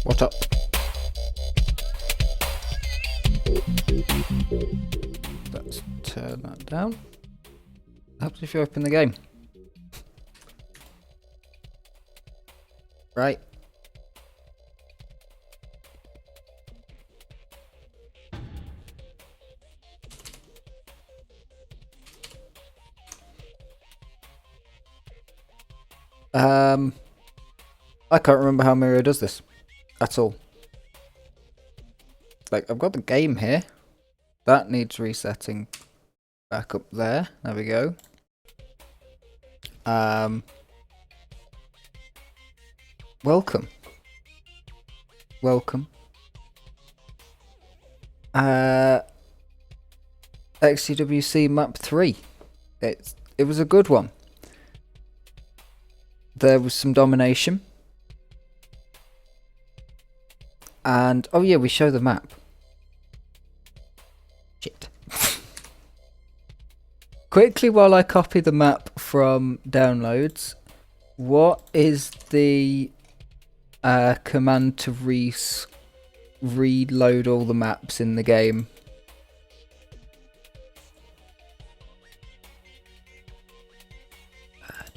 What up? Let's turn that down. Helps if you open the game. Right. I can't remember how Mirio does this at all. Like, I've got the game here. That needs resetting back up there. There we go. Welcome. Welcome. XDWC map 3. It was a good one. There was some domination. And, oh yeah, we show the map. Shit. Quickly, while I copy the map from downloads, what is the command to reload all the maps in the game?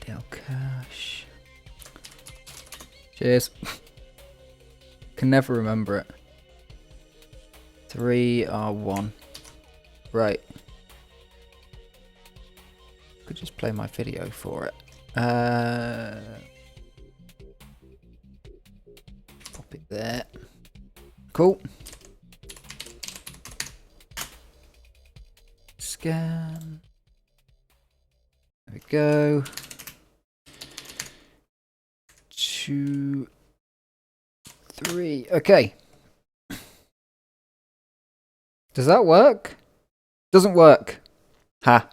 Del Cash. Cheers. Can never remember it. 3R1. Right. Could just play my video for it. Pop it there. Cool. Scan. There we go. 2, 3. Okay. Does that work? Doesn't work. Ha.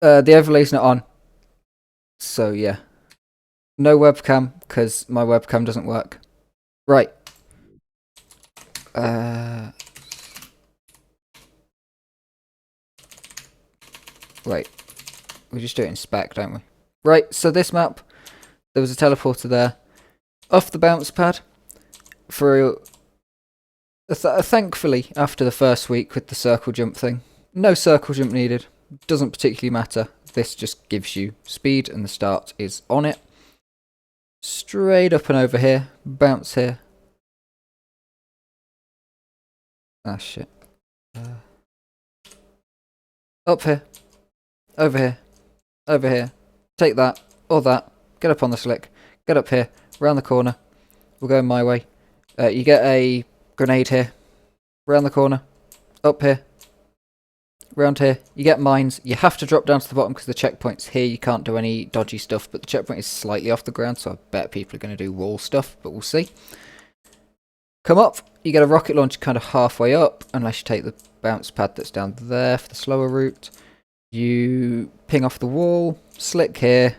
The overlay's not on. So yeah. No webcam, because my webcam doesn't work. Right. Wait. We just do it in spec, don't we? Right, so this map, there was a teleporter there. Off the bounce pad. For thankfully, after the first week with the circle jump thing, no circle jump needed. Doesn't particularly matter. This just gives you speed and the start is on it. Straight up and over here. Bounce here. Ah, shit. Up here. Over here. Over here. Take that. Or that. Get up on the slick. Get up here. Round the corner. We're going my way. You get a grenade here. Round the corner. Up here. Round here. You get mines. You have to drop down to the bottom because the checkpoint's here. You can't do any dodgy stuff. But the checkpoint is slightly off the ground. So I bet people are going to do wall stuff. But we'll see. Come up. You get a rocket launcher kind of halfway up. Unless you take the bounce pad that's down there for the slower route. You ping off the wall. Slick here.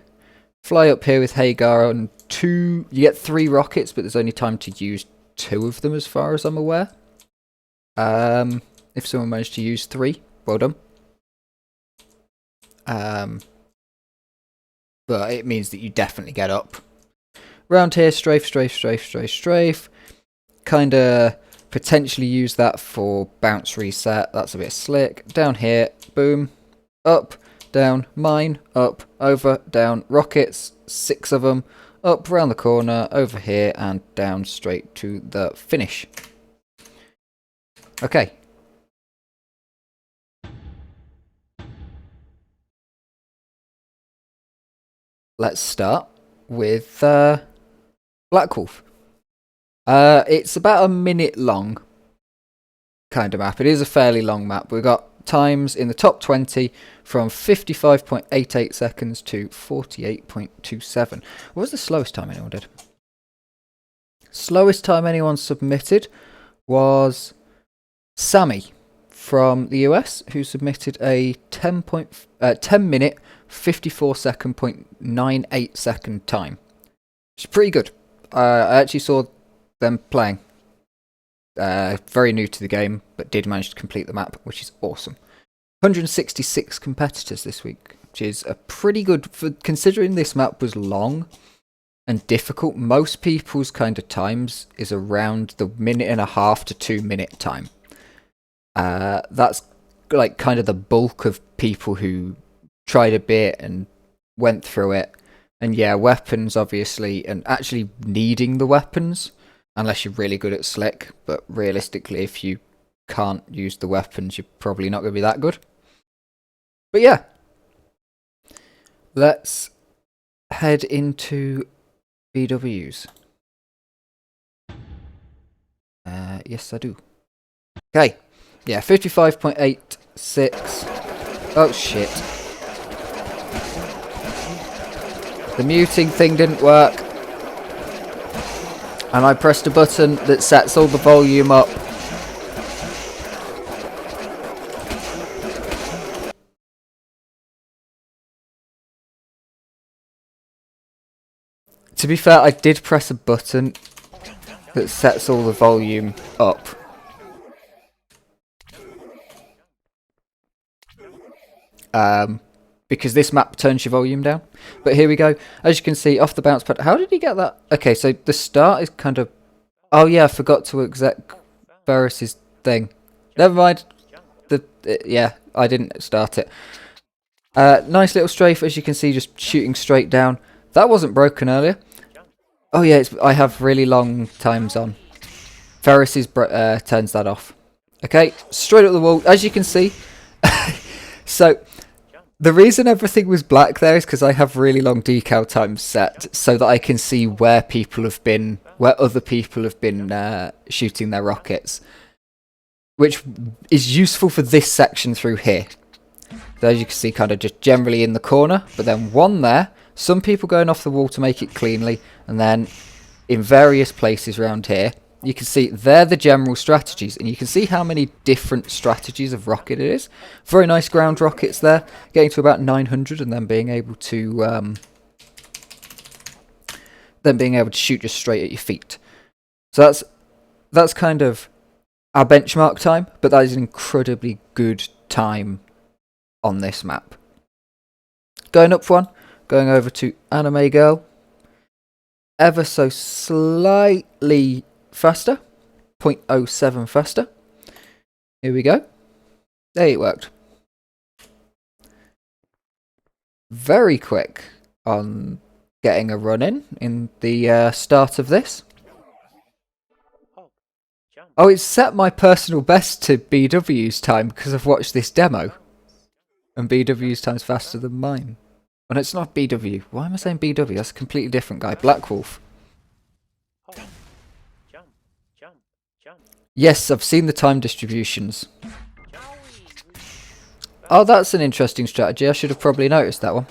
Fly up here with Hagar on 2. You get 3 rockets, but there's only time to use 2 of them as far as I'm aware. If someone managed to use 3, well done. But it means that you definitely get up. Round here, strafe, strafe, strafe, strafe, strafe. Kinda potentially use that for bounce reset. That's a bit slick. Down here, boom. Up. Down, mine, up, over, down, rockets, 6 of them, up, round the corner, over here, and down straight to the finish. Okay. Let's start with Black Wolf. It's about a minute long kind of map. It is a fairly long map. We've got times in the top 20 from 55.88 seconds to 48.27. What was the slowest time anyone did? Slowest time anyone submitted was Sammy from the US, who submitted a 10 minute 54 second 0.98 second time. It's pretty good. I actually saw them playing. Very new to the game, but did manage to complete the map, which is awesome. 166 competitors this week, which is a pretty good, for considering this map was long and difficult. Most people's kind of times is around the 1.5 to 2 minute time. That's like kind of the bulk of people who tried a bit and went through it. And yeah, weapons obviously, and actually needing the weapons, unless you're really good at slick, but realistically if you can't use the weapons you're probably not going to be that good. But yeah, let's head into VWs. Yes I do. Okay, yeah, 55.86. Oh shit. The muting thing didn't work. And I pressed a button that sets all the volume up. To be fair, I did press a button that sets all the volume up. Because this map turns your volume down. But here we go. As you can see, off the bounce pad. How did he get that? Okay, so the start is kind of... Oh yeah, I forgot to exec Varus's thing. Never mind. Yeah, I didn't start it. Nice little strafe, as you can see, just shooting straight down. That wasn't broken earlier. Oh yeah, I have really long times on. Varus's turns that off. Okay, straight up the wall. As you can see... So... The reason everything was black there is because I have really long decal times set so that I can see where people have been, where other people have been shooting their rockets, which is useful for this section through here. So as you can see, kind of just generally in the corner, but then one there, some people going off the wall to make it cleanly, and then in various places around here, you can see they're the general strategies, and you can see how many different strategies of rocket it is. Very nice ground rockets there, getting to about 900, and then being able to shoot just straight at your feet. So that's kind of our benchmark time, but that is an incredibly good time on this map. Going up one, going over to Anime Girl, ever so slightly faster, 0.07 faster. Here we go. There, it worked. Very quick on getting a run in the start of this. Oh, it's set my personal best to BW's time because I've watched this demo. And BW's time's faster than mine. And it's not BW. Why am I saying BW? That's a completely different guy. Black Wolf. Yes, I've seen the time distributions. Oh, that's an interesting strategy. I should have probably noticed that one.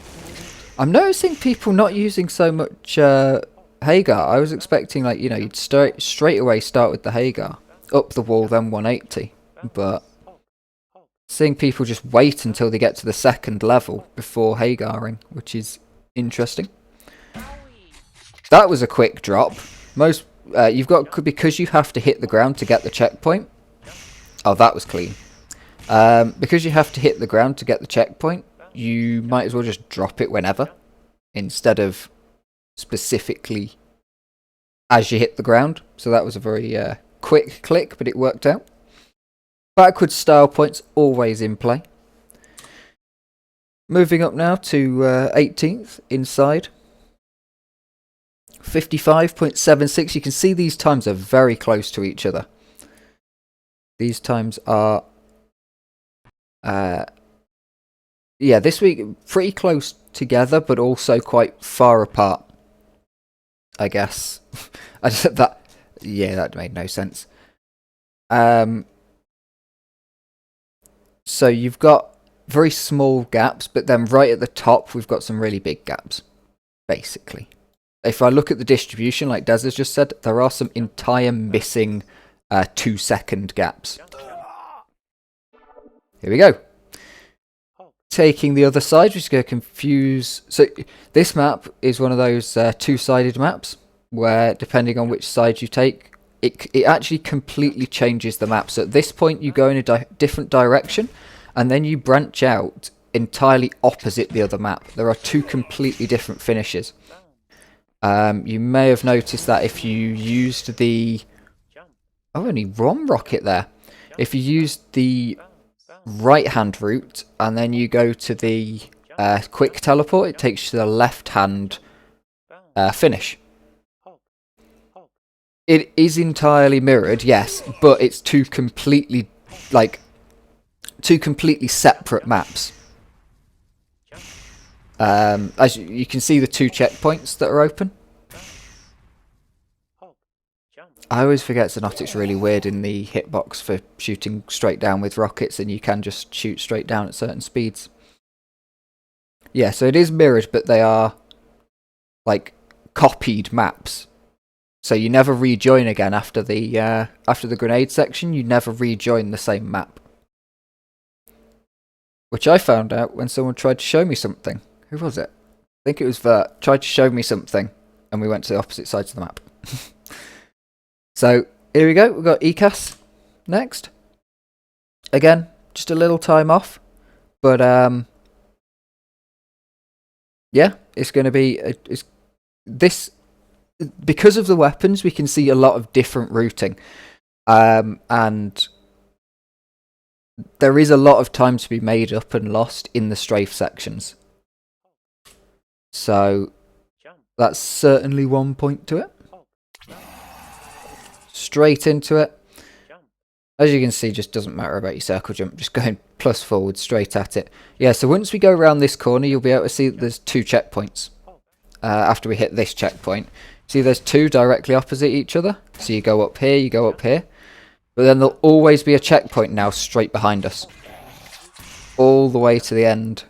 I'm noticing people not using so much Hagar. I was expecting, like, you know, you'd straight away start with the Hagar. Up the wall, then 180. But seeing people just wait until they get to the second level before Hagaring, which is interesting. That was a quick drop. Most... you've got, because you have to hit the ground to get the checkpoint. Oh, that was clean. Because you have to hit the ground to get the checkpoint, you might as well just drop it whenever, instead of specifically as you hit the ground. So that was a very quick click, but it worked out. Backward style points always in play. Moving up now to 18th inside. 55.76. You can see these times are very close to each other. These times are yeah, this week pretty close together, but also quite far apart, I guess. That made no sense. So you've got very small gaps, but then right at the top we've got some really big gaps, basically. If I look at the distribution, like Des has just said, there are some entire missing 2-second gaps. Here we go. Taking the other side, which is going to confuse... So this map is one of those two-sided maps, where depending on which side you take, it actually completely changes the map. So at this point you go in a different direction, and then you branch out entirely opposite the other map. There are two completely different finishes. You may have noticed that if you used the... Oh, only one rocket there. If you used the right-hand route and then you go to the quick teleport, it takes you to the left-hand finish. It is entirely mirrored, yes, but it's two completely separate maps. As you can see, the two checkpoints that are open. I always forget Xenotic's really weird in the hitbox for shooting straight down with rockets, and you can just shoot straight down at certain speeds. Yeah, so it is mirrored, but they are like copied maps. So you never rejoin again after the grenade section. You never rejoin the same map, which I found out when someone tried to show me something. Who was it? I think it was Vert. Tried to show me something, and we went to the opposite sides of the map. So here we go. We've got ECAS next. Again, just a little time off, but yeah, it's going to be this. Because of the weapons, we can see a lot of different routing, and there is a lot of time to be made up and lost in the strafe sections. So that's certainly one point to it. Straight into it. As you can see, just doesn't matter about your circle jump, just going plus forward straight at it. Yeah, so once we go around this corner, you'll be able to see that there's two checkpoints. After we hit this checkpoint, see there's two directly opposite each other. So you go up here, you go up here. But then there'll always be a checkpoint now straight behind us. All the way to the end.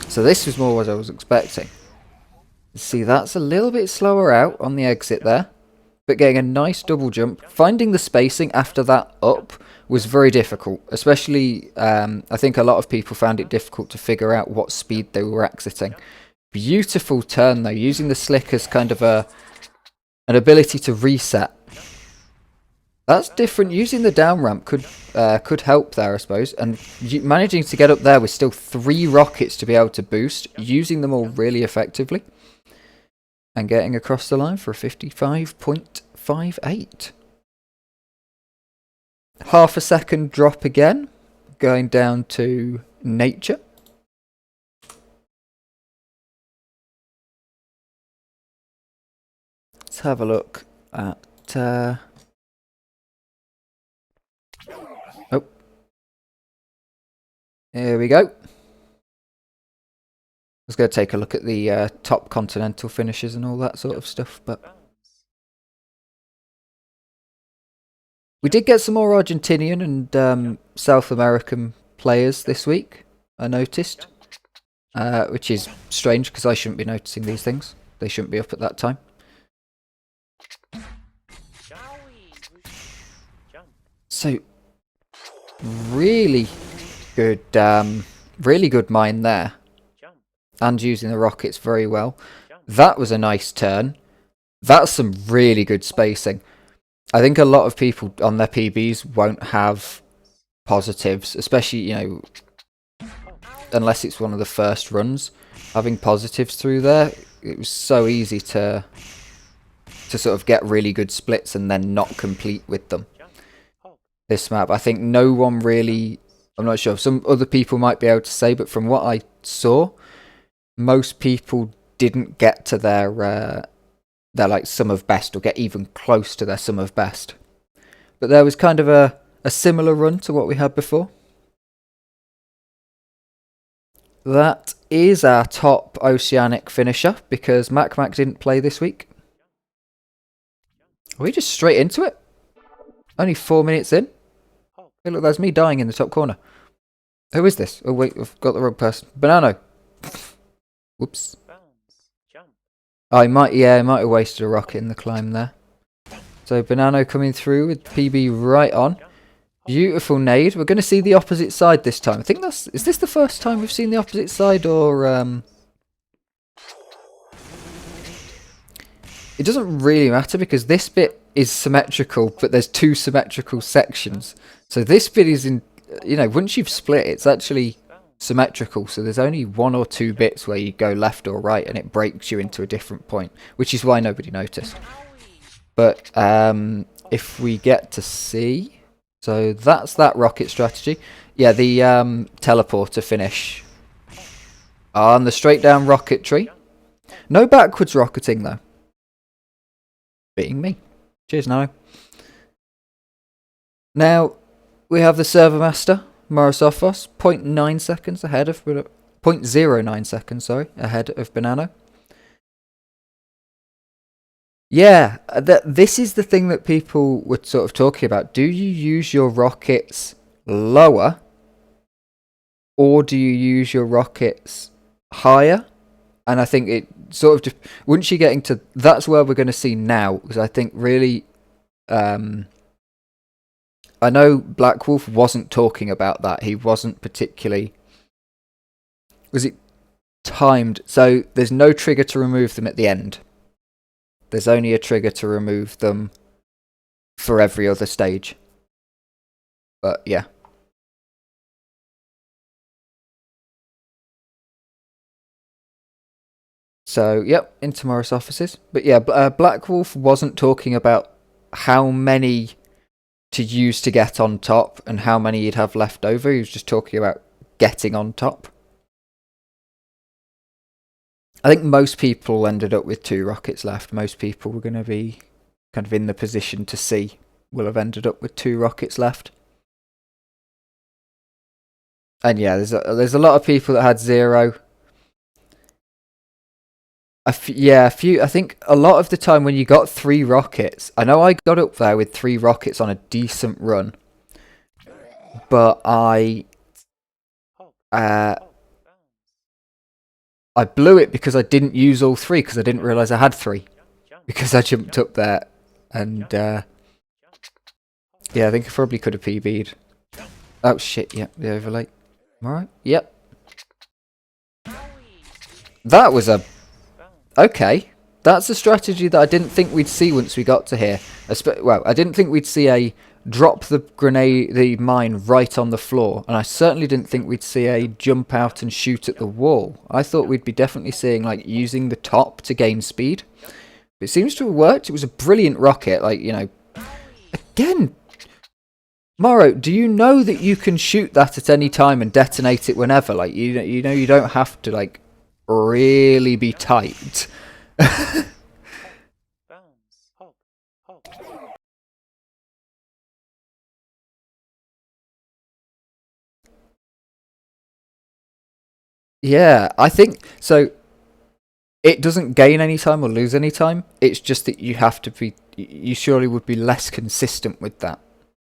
So this was more what I was expecting. See, that's a little bit slower out on the exit there. But getting a nice double jump, finding the spacing after that up was very difficult. Especially, I think a lot of people found it difficult to figure out what speed they were exiting. Beautiful turn though, using the slick as kind of an ability to reset. That's different. Using the down ramp could help there, I suppose. And managing to get up there with still 3 rockets to be able to boost, using them all really effectively. And getting across the line for a 55.58. Half a second drop again. Going down to nature. Let's have a look at... Oh. Here we go. I was going to take a look at the top continental finishes and all that sort of stuff, but... We did get some more Argentinian and South American players this week, I noticed. Which is strange, because I shouldn't be noticing these things. They shouldn't be up at that time. So, really good mine there. And using the rockets very well. That was a nice turn. That's some really good spacing. I think a lot of people on their PBs won't have positives, especially, you know, unless it's one of the first runs. Having positives through there, it was so easy to sort of get really good splits and then not complete with them. This map, I think no one really, I'm not sure, some other people might be able to say, but from what I saw, most people didn't get to their like sum of best or get even close to their sum of best. But there was kind of a similar run to what we had before. That is our top Oceanic finisher because Mac didn't play this week. Are we just straight into it? Only 4 minutes in? Hey look, there's me dying in the top corner. Who is this? Oh wait, I've got the wrong person. Banano. Whoops. Oh, I might have wasted a rocket in the climb there. So Banano coming through with PB right on. Beautiful nade. We're going to see the opposite side this time. I think is this the first time we've seen the opposite side, or it doesn't really matter because this bit is symmetrical, but there's 2 symmetrical sections. So this bit is you know, once you've split, it's actually symmetrical, so there's only 1 or 2 bits where you go left or right and it breaks you into a different point, which is why nobody noticed. But if we get to C, so that's that rocket strategy. Yeah, the teleporter finish on the straight down rocketry. No backwards rocketing though. Beating me. Cheers, no. Now we have the server master, Morosophos, 0.9 seconds ahead of 0.09 seconds, sorry, ahead of Banano. Yeah, this is the thing that people were sort of talking about. Do you use your rockets lower, or do you use your rockets higher? And I think it sort of just, once you get into, that's where we're going to see now, because I think really, I know Black Wolf wasn't talking about that. He wasn't particularly, was it timed? So there's no trigger to remove them at the end. There's only a trigger to remove them for every other stage. But yeah. So, yep, into Morris offices. But yeah, Black Wolf wasn't talking about how many to use to get on top and how many you'd have left over. He was just talking about getting on top. I think most people ended up with 2 rockets left. Most people were going to be kind of in the position to see will have ended up with 2 rockets left. And yeah, there's a lot of people that had 0. A few. I think a lot of the time when you got 3 rockets, I know I got up there with 3 rockets on a decent run, but I blew it because I didn't use all 3 because I didn't realise I had 3 because I jumped up there and yeah, I think I probably could have PB'd. Oh shit! Yeah, the overlay. Alright. Yep. That was a. Okay, that's a strategy that I didn't think we'd see once we got to here. Well, I didn't think we'd see a drop the grenade, the mine right on the floor, and I certainly didn't think we'd see a jump out and shoot at the wall. I thought we'd be definitely seeing like using the top to gain speed. But it seems to have worked. It was a brilliant rocket, like, you know. Again, Morrow, do you know that you can shoot that at any time and detonate it whenever? Like, you know, you don't have to like really be tight. Yeah, I think so. It doesn't gain any time or lose any time. It's just that you have to be. You surely would be less consistent with that.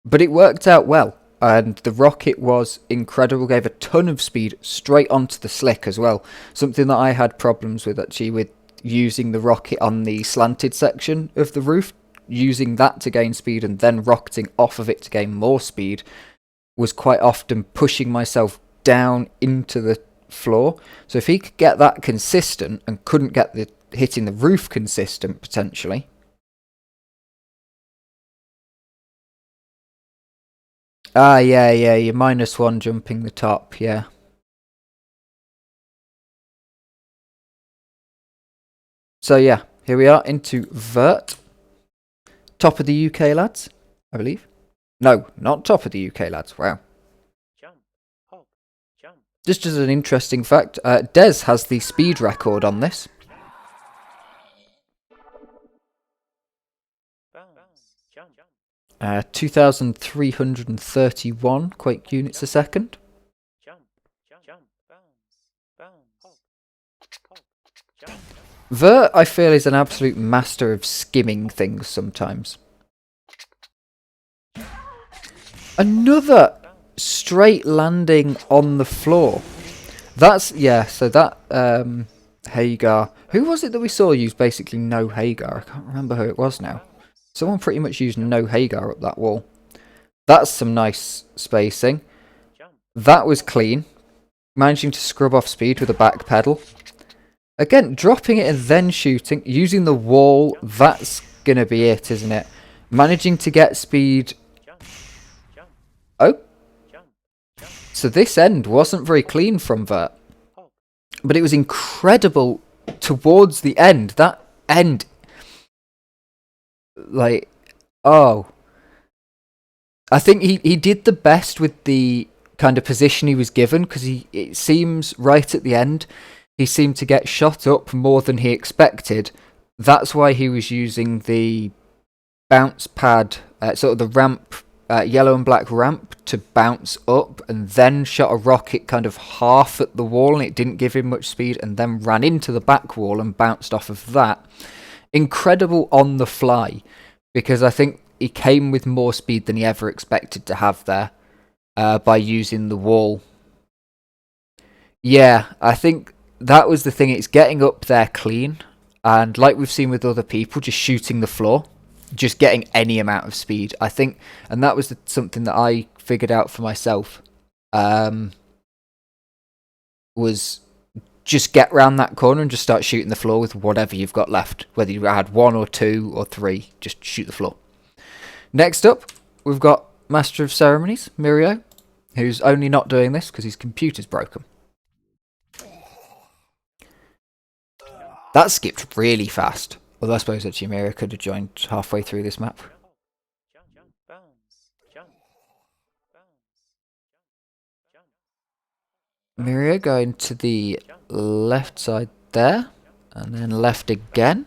But it worked out well. And the rocket was incredible, gave a ton of speed straight onto the slick as well. Something that I had problems with actually with using the rocket on the slanted section of the roof. Using that to gain speed and then rocketing off of it to gain more speed was quite often pushing myself down into the floor. So if he could get that consistent and couldn't get the hitting the roof consistent potentially. Ah, yeah, you're -1 jumping the top, yeah. So yeah, here we are into Vert. Top of the UK, lads, I believe. No, not top of the UK, lads, wow. Just as an interesting fact, Des has the speed record on this. 2,331 Quake units a second. Vert, I feel, is an absolute master of skimming things sometimes. Another straight landing on the floor. That's, yeah, so that Hagar. Who was it that we saw use basically no Hagar? I can't remember who it was now. Someone pretty much used no Hagar up that wall. That's some nice spacing. That was clean. Managing to scrub off speed with a back pedal. Again, dropping it and then shooting. Using the wall. That's going to be it, isn't it? Managing to get speed. Oh. So this end wasn't very clean from Vert, but it was incredible towards the end. That end, like, oh, I think he did the best with the kind of position he was given, because it seems right at the end he seemed to get shot up more than he expected. That's why he was using the bounce pad, sort of the ramp, yellow and black ramp, to bounce up, and then shot a rocket kind of half at the wall, and it didn't give him much speed, and then ran into the back wall and bounced off of that. Incredible on the fly, because I think he came with more speed than he ever expected to have there, by using the wall. Yeah, I think that was the thing. It's getting up there clean, and like we've seen with other people, just shooting the floor, just getting any amount of speed, I think. And that was something that I figured out for myself, was just get round that corner and just start shooting the floor with whatever you've got left. Whether you had 1 or 2 or 3, just shoot the floor. Next up, we've got Master of Ceremonies, Mirio, who's only not doing this because his computer's broken. That skipped really fast. Although I suppose actually Mirio could have joined halfway through this map. Mirio going to the left side there, and then left again.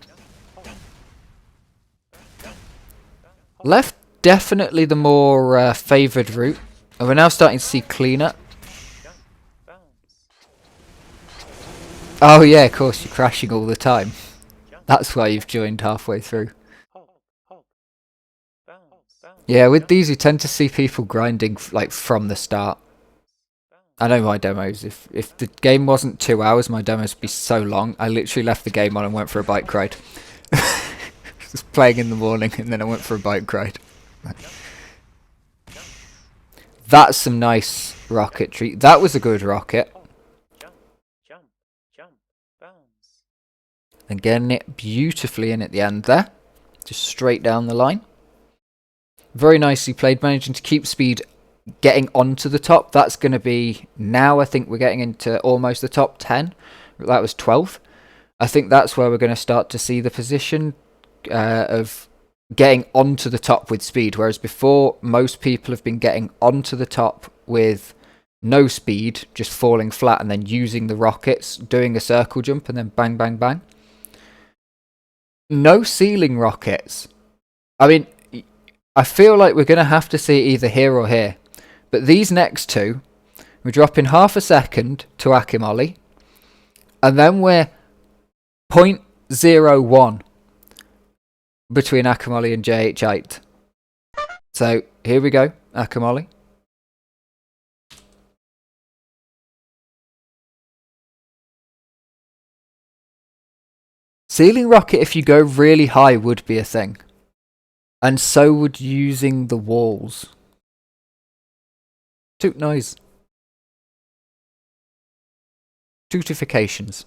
Left, definitely the more favoured route, and we're now starting to see cleanup. Oh yeah, of course, you're crashing all the time. That's why you've joined halfway through. Yeah, with these you tend to see people grinding like from the start. I know my demos, if the game wasn't 2 hours, my demos would be so long. I literally left the game on and went for a bike ride. Just playing in the morning, and then I went for a bike ride. That's some nice rocketry. That was a good rocket. And getting it beautifully in at the end there. Just straight down the line. Very nicely played, managing to keep speed, getting onto the top. That's going to be, now I think we're getting into almost the top 10. That was 12th. I think that's where we're going to start to see the position of getting onto the top with speed. Whereas before, most people have been getting onto the top with no speed, just falling flat and then using the rockets, doing a circle jump and then bang, bang, bang. No ceiling rockets. I mean, I feel like we're going to have to see either here or here. But these next two, we're dropping half a second to Akimoli. And then we're 0.01 between Akimoli and JH8. So, here we go, Akimoli. Ceiling rocket, if you go really high, would be a thing. And so would using the walls. Toot noise. Tootifications.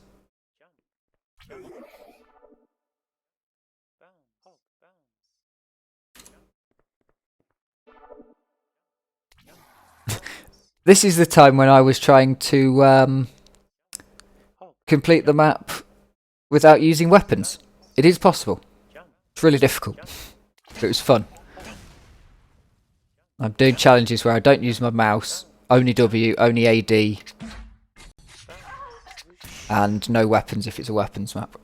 This is the time when I was trying to complete the map without using weapons. It is possible. It's really difficult. But it was fun. I'm doing challenges where I don't use my mouse, only W, only AD, and no weapons if it's a weapons map.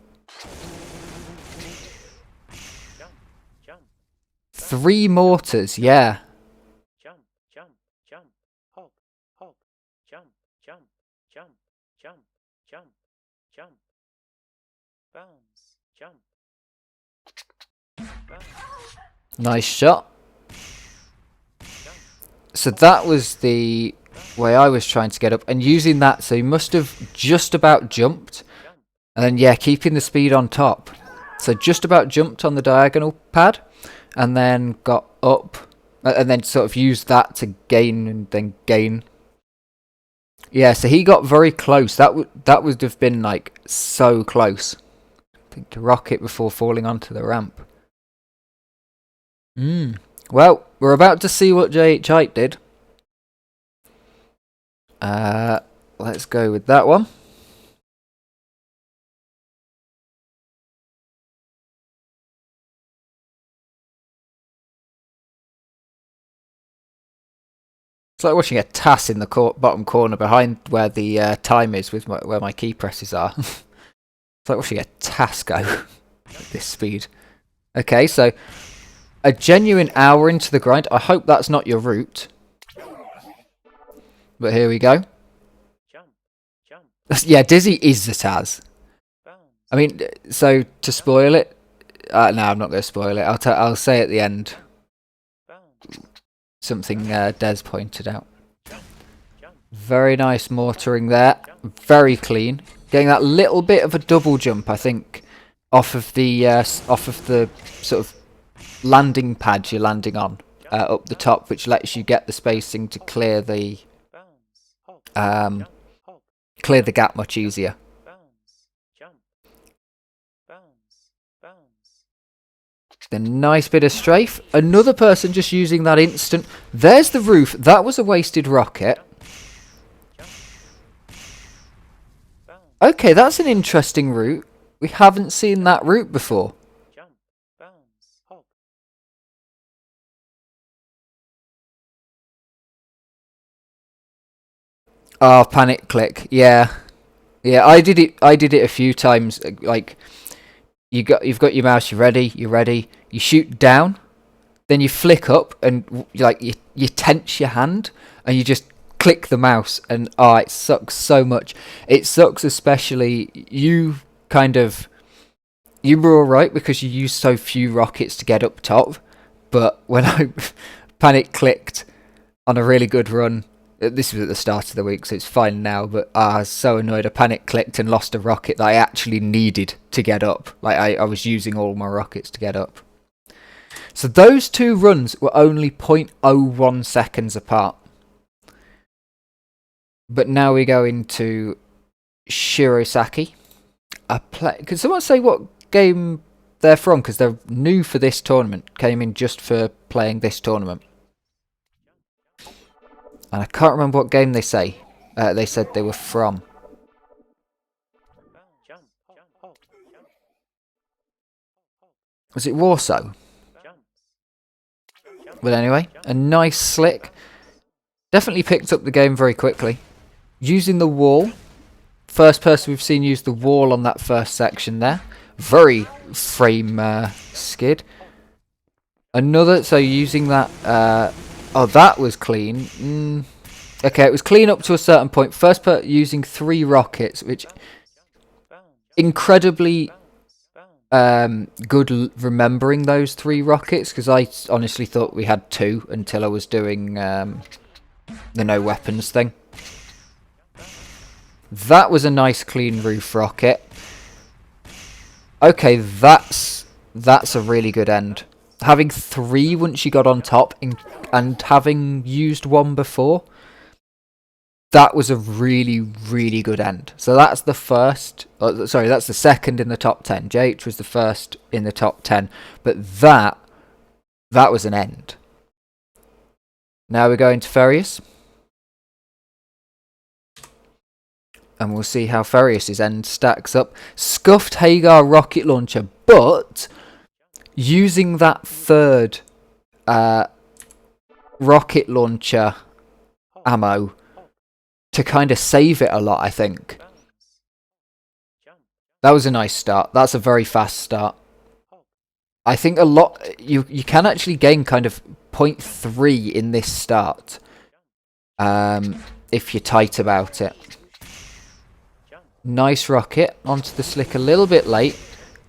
3 mortars, yeah. Nice shot. So that was the way I was trying to get up, and using that, so he must have just about jumped, and then yeah, keeping the speed on top. So just about jumped on the diagonal pad, and then got up, and then sort of used that to gain and then gain. Yeah, so he got very close. That would have been like so close. I think to rocket before falling onto the ramp. Well, we're about to see what JH8 did. Let's go with that one. It's like watching a TAS in the bottom corner behind where the time is with where my key presses are. It's like watching a TAS go at this speed. Okay, so a genuine hour into the grind. I hope that's not your route. But here we go. Yeah, Dizzy is the TAS. I mean, so to spoil it, no, I'm not going to spoil it. I'll say at the end something Des pointed out. Very nice mortaring there. Very clean. Getting that little bit of a double jump, I think, off of the sort of landing pad you're landing on up the top, which lets you get the spacing to clear the gap much easier. A nice bit of strafe. Another person just using that instant. There's the roof. That was a wasted rocket. Okay, that's an interesting route. We haven't seen that route before. Oh, panic click. Yeah. Yeah, I did it a few times. Like, you've got your mouse, you're ready, you shoot down, then you flick up and like you tense your hand and you just click the mouse, and oh, it sucks so much. It sucks, especially you were alright because you used so few rockets to get up top, but when I panic clicked on a really good run, this was at the start of the week, so it's fine now, but I was so annoyed. I panic clicked and lost a rocket that I actually needed to get up. Like, I was using all my rockets to get up. So those two runs were only 0.01 seconds apart. But now we go into Shirosaki. Can someone say what game they're from? Because they're new for this tournament. Came in just for playing this tournament. And I can't remember what game they said they were from. Was it Warsaw? But anyway, a nice slick. Definitely picked up the game very quickly. Using the wall. First person we've seen use the wall on that first section there. Very frame skid. Another, so using that... oh, that was clean. Okay, it was clean up to a certain point. First part using 3 rockets, which incredibly good remembering those 3 rockets, because I honestly thought we had 2 until I was doing the no weapons thing. That was a nice clean roof rocket. Okay, that's a really good end. Having 3 once you got on top and having used 1 before, that was a really, really good end. So that's the first, that's the second in the top 10. JH was the first in the top 10, but that was an end. Now we're going to Ferius. And we'll see how Ferius's end stacks up. Scuffed Hagar rocket launcher, but using that third rocket launcher ammo to kind of save it a lot, I think. That was a nice start. That's a very fast start. I think a lot... You can actually gain kind of 0.3 in this start. If you're tight about it. Nice rocket. Onto the slick a little bit late.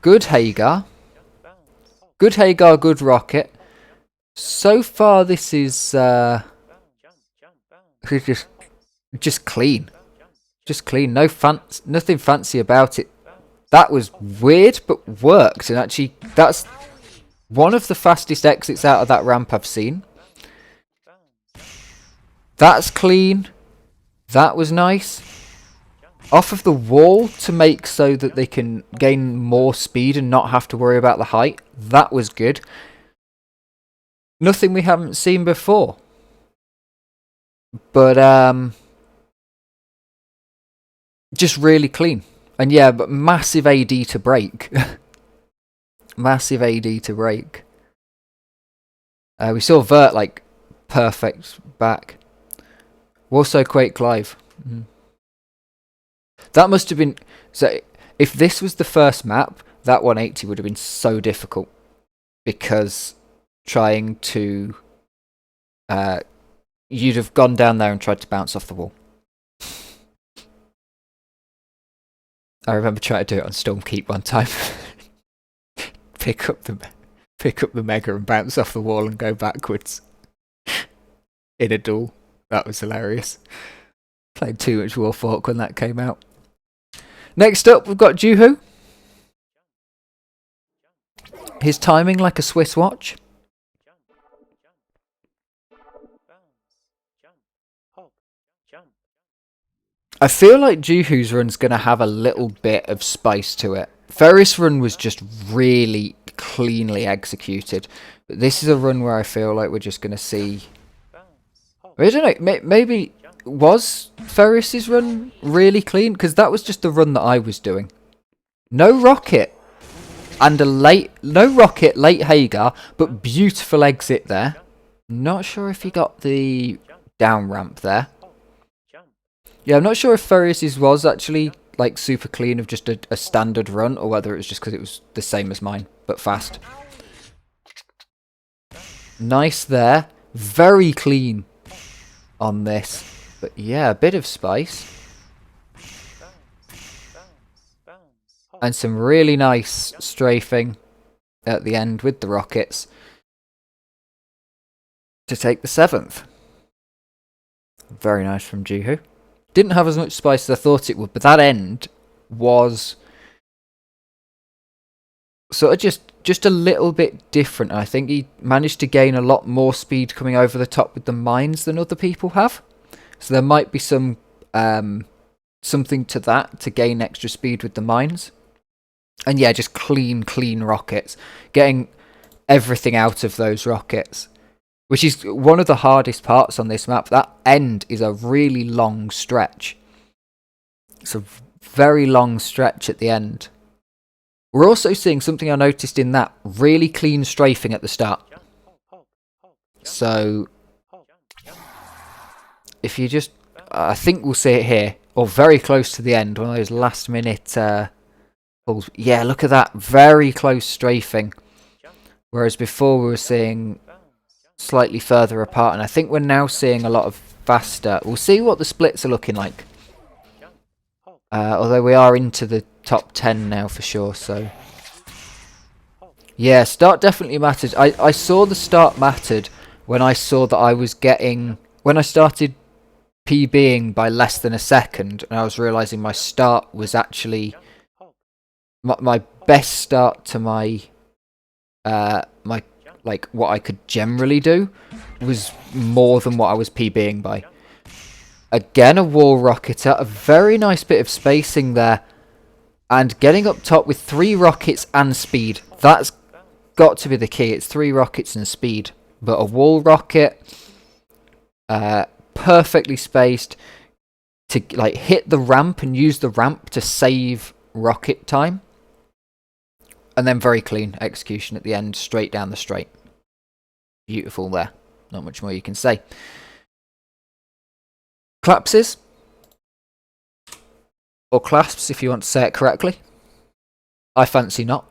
Good Hagar. Good Hagar, good rocket. So far this is... just clean. Just clean. Nothing fancy about it. That was weird, but worked. And actually, that's one of the fastest exits out of that ramp I've seen. That's clean. That was nice. Off of the wall to make so that they can gain more speed and not have to worry about the height. That was good. Nothing we haven't seen before. But, just really clean. And yeah, but massive AD to break. Massive AD to break. We saw Vert, like, perfect back. Also Quake Live. That must have been... So, if this was the first map, that 180 would have been so difficult. Because trying to... you'd have gone down there and tried to bounce off the wall. I remember trying to do it on Stormkeep one time. pick up the Mega and bounce off the wall and go backwards. In a duel. That was hilarious. Played too much Warfork when that came out. Next up, we've got Juhu. His timing like a Swiss watch. I feel like Juhu's run's going to have a little bit of spice to it. Ferris run was just really cleanly executed. But this is a run where I feel like we're just going to see... I don't know, maybe... Was Ferris's run really clean? Because that was just the run that I was doing. No rocket. And no rocket, late Hagar, but beautiful exit there. Not sure if he got the down ramp there. Yeah, I'm not sure if Ferris's was actually like super clean of just a standard run, or whether it was just because it was the same as mine, but fast. Nice there. Very clean on this. But yeah, a bit of spice. And some really nice strafing at the end with the rockets to take the 7th. Very nice from Juhu. Didn't have as much spice as I thought it would, but that end was sort of just a little bit different. I think he managed to gain a lot more speed coming over the top with the mines than other people have. So there might be some something to that, to gain extra speed with the mines. And yeah, just clean rockets. Getting everything out of those rockets. Which is one of the hardest parts on this map. That end is a really long stretch. It's a very long stretch at the end. We're also seeing something I noticed in that. Really clean strafing at the start. So, if you just... I think we'll see it here. Or very close to the end. One of those last minute... pulls. Yeah, look at that. Very close strafing. Whereas before we were seeing... slightly further apart, and I think we're now seeing a lot of faster. We'll see what the splits are looking like. Although we are into the top 10 now for sure, so... Yeah, start definitely mattered. I saw the start mattered when I saw that I was getting... When I started PBing by less than a second, and I was realising my start was actually... My best start to my... like what I could generally do was more than what I was PBing by. Again, a wall rocketer, a very nice bit of spacing there, and getting up top with 3 rockets and speed. That's got to be the key. It's 3 rockets and speed, but a wall rocket, perfectly spaced to like hit the ramp and use the ramp to save rocket time. And then very clean execution at the end, straight down the straight. Beautiful there. Not much more you can say. Clapses. Or clasps, if you want to say it correctly. I fancy not.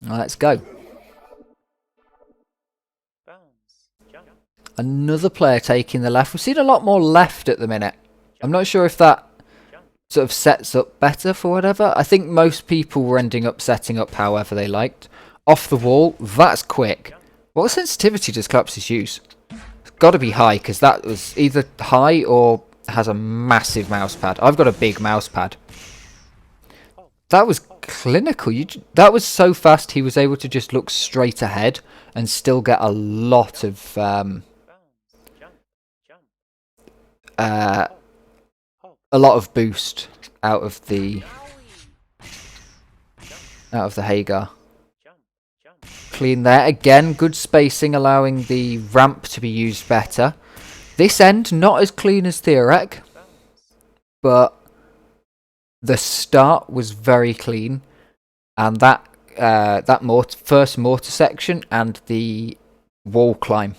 Let's go. Another player taking the left. We've seen a lot more left at the minute. I'm not sure if that sort of sets up better for whatever. I think most people were ending up setting up however they liked. Off the wall, that's quick. What sensitivity does Clapsis use? It's got to be high, because that was either high or has a massive mouse pad. I've got a big mouse pad. That was clinical. That was so fast he was able to just look straight ahead and still get a lot of... a lot of boost out of the out of the Hagar. Clean there. Again, good spacing, allowing the ramp to be used better. This end, not as clean as Theorec, but the start was very clean. And that first mortar section and the wall climb,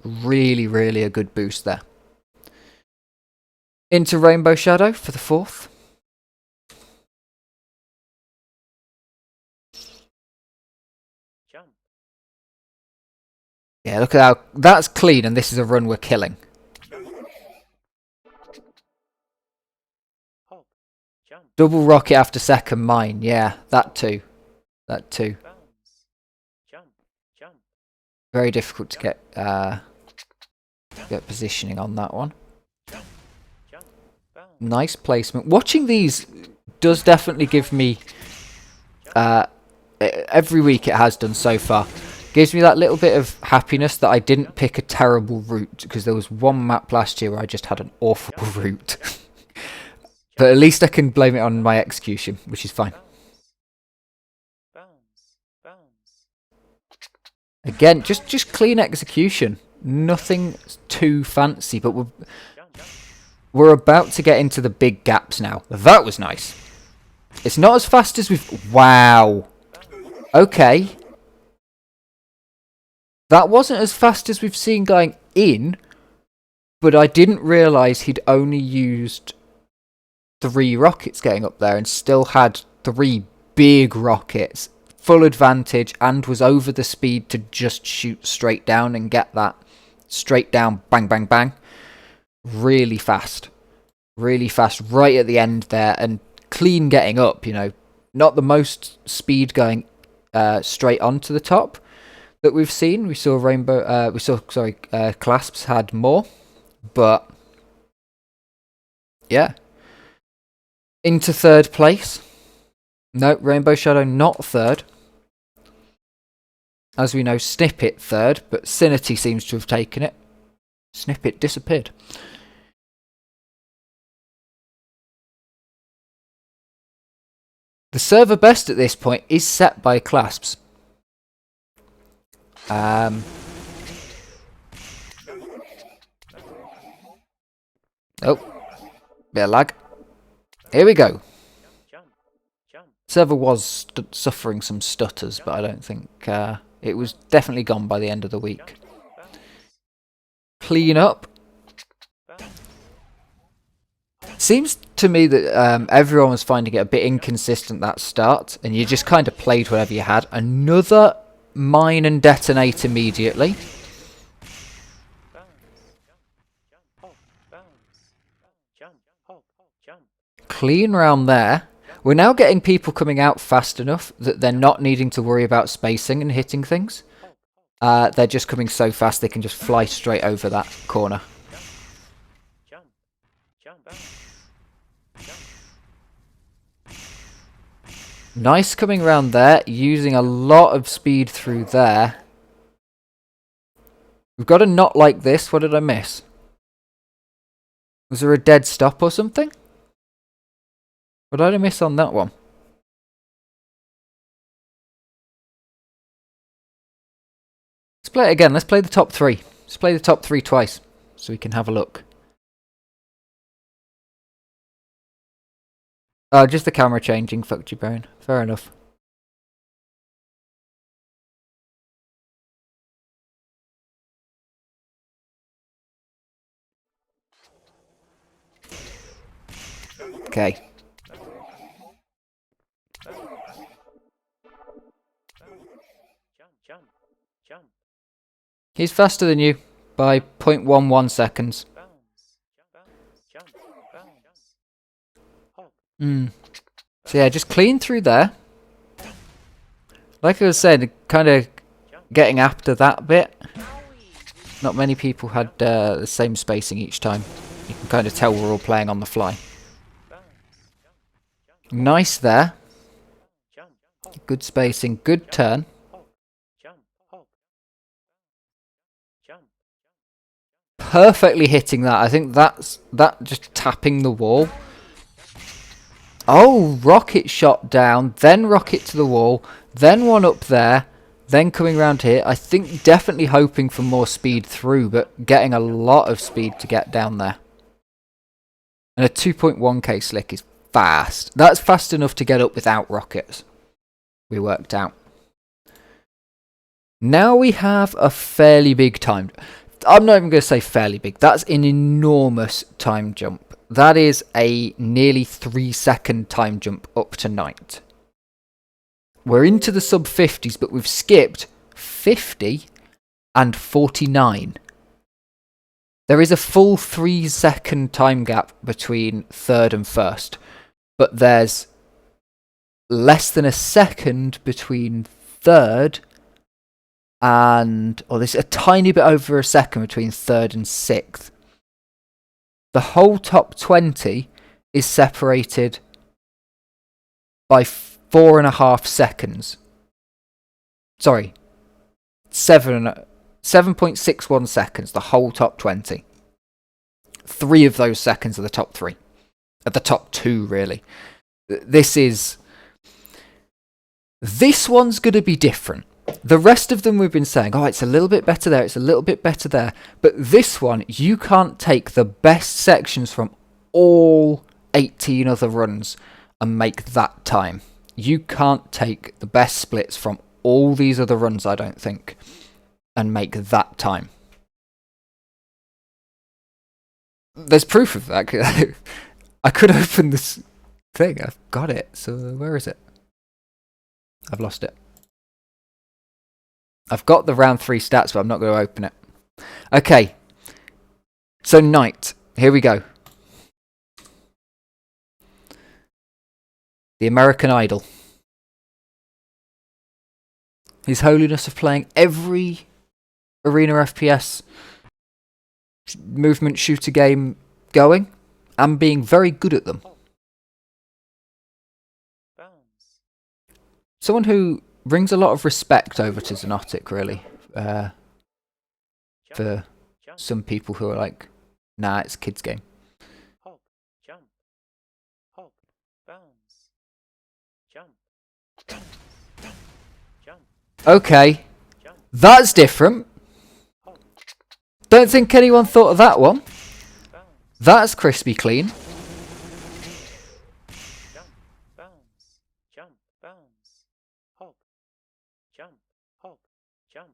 really, really a good boost there. Into Rainbow Shadow for the 4th. Yeah, look at how that's clean, and this is a run we're killing. Double rocket after second mine, yeah, that too. That too. Very difficult to get positioning on that one. Nice placement. Watching these does definitely give me, every week it has done so far, gives me that little bit of happiness that I didn't pick a terrible route, because there was one map last year where I just had an awful route. But at least I can blame it on my execution, which is fine. Again, just clean execution. Nothing too fancy, but we're about to get into the big gaps now. That was nice. It's not as fast as we've... Wow. Okay. That wasn't as fast as we've seen going in, but I didn't realise he'd only used 3 rockets getting up there and still had 3 big rockets. Full advantage, and was over the speed to just shoot straight down and get that straight down, bang, bang, bang. Really fast. Really fast right at the end there, and clean getting up, you know. Not the most speed going straight onto the top that we've seen. We saw Clasps had more, but yeah. Into 3rd place. No, Rainbow Shadow not 3rd. As we know, Snippet 3rd, but Sinity seems to have taken it. Snippet disappeared. The server best at this point is set by Clasps. Oh, bit of lag. Here we go. Server was suffering some stutters, but I don't think it was definitely gone by the end of the week. Clean up. Seems to me that everyone was finding it a bit inconsistent that start, and you just kind of played whatever you had. Another mine and detonate immediately. Clean round there. We're now getting people coming out fast enough that they're not needing to worry about spacing and hitting things. They're just coming so fast they can just fly straight over that corner. Nice coming around there, using a lot of speed through there. We've got a knot like this. What did I miss? Was there a dead stop or something? What did I miss on that one? Let's play it again. Let's play the top 3. Let's play the top 3 twice so we can have a look. Oh, just the camera changing. Fucked you, Baron. Fair enough. Okay. He's faster than you by 0.11 seconds. So yeah, just clean through there. Like I was saying, kind of getting after that bit. Not many people had the same spacing each time. You can kind of tell we're all playing on the fly. Nice there. Good spacing, good turn. Perfectly hitting that. I think that's just tapping the wall. Oh, rocket shot down, then rocket to the wall, then one up there, then coming round here. I think definitely hoping for more speed through, but getting a lot of speed to get down there. And a 2.1k slick is fast. That's fast enough to get up without rockets. We worked out. Now we have a fairly big time. I'm not even going to say fairly big. That's an enormous time jump. That is a nearly 3-second time jump up to night. We're into the sub 50s, but we've skipped 50 and 49. There is a full 3-second time gap between third and first, but there's less than a second between third and, or there's a tiny bit over a second between third and sixth. The whole top 20 is separated by 4.5 seconds. Sorry, 7.61 seconds, the whole top 20. 3 of those seconds are the top 3. At the top 2, really. This one's going to be different. The rest of them we've been saying, oh, it's a little bit better there, it's a little bit better there. But this one, you can't take the best sections from all 18 other runs and make that time. You can't take the best splits from all these other runs, I don't think, and make that time. There's proof of that. I could open this thing. I've got it. So where is it? I've lost it. I've got the round 3 stats, but I'm not going to open it. Okay. So night. Here we go. The American Idol. His Holiness of playing every Arena FPS movement shooter game going and being very good at them. Someone who brings a lot of respect over to Xenotic, really. For some people who are like, nah, it's a kid's game. Hop, jump, hop, bounce, jump, jump. Okay, that's different. Don't think anyone thought of that one. That's crispy clean. Jump, bounce, jump, bounce, hop, jump, hop, jump,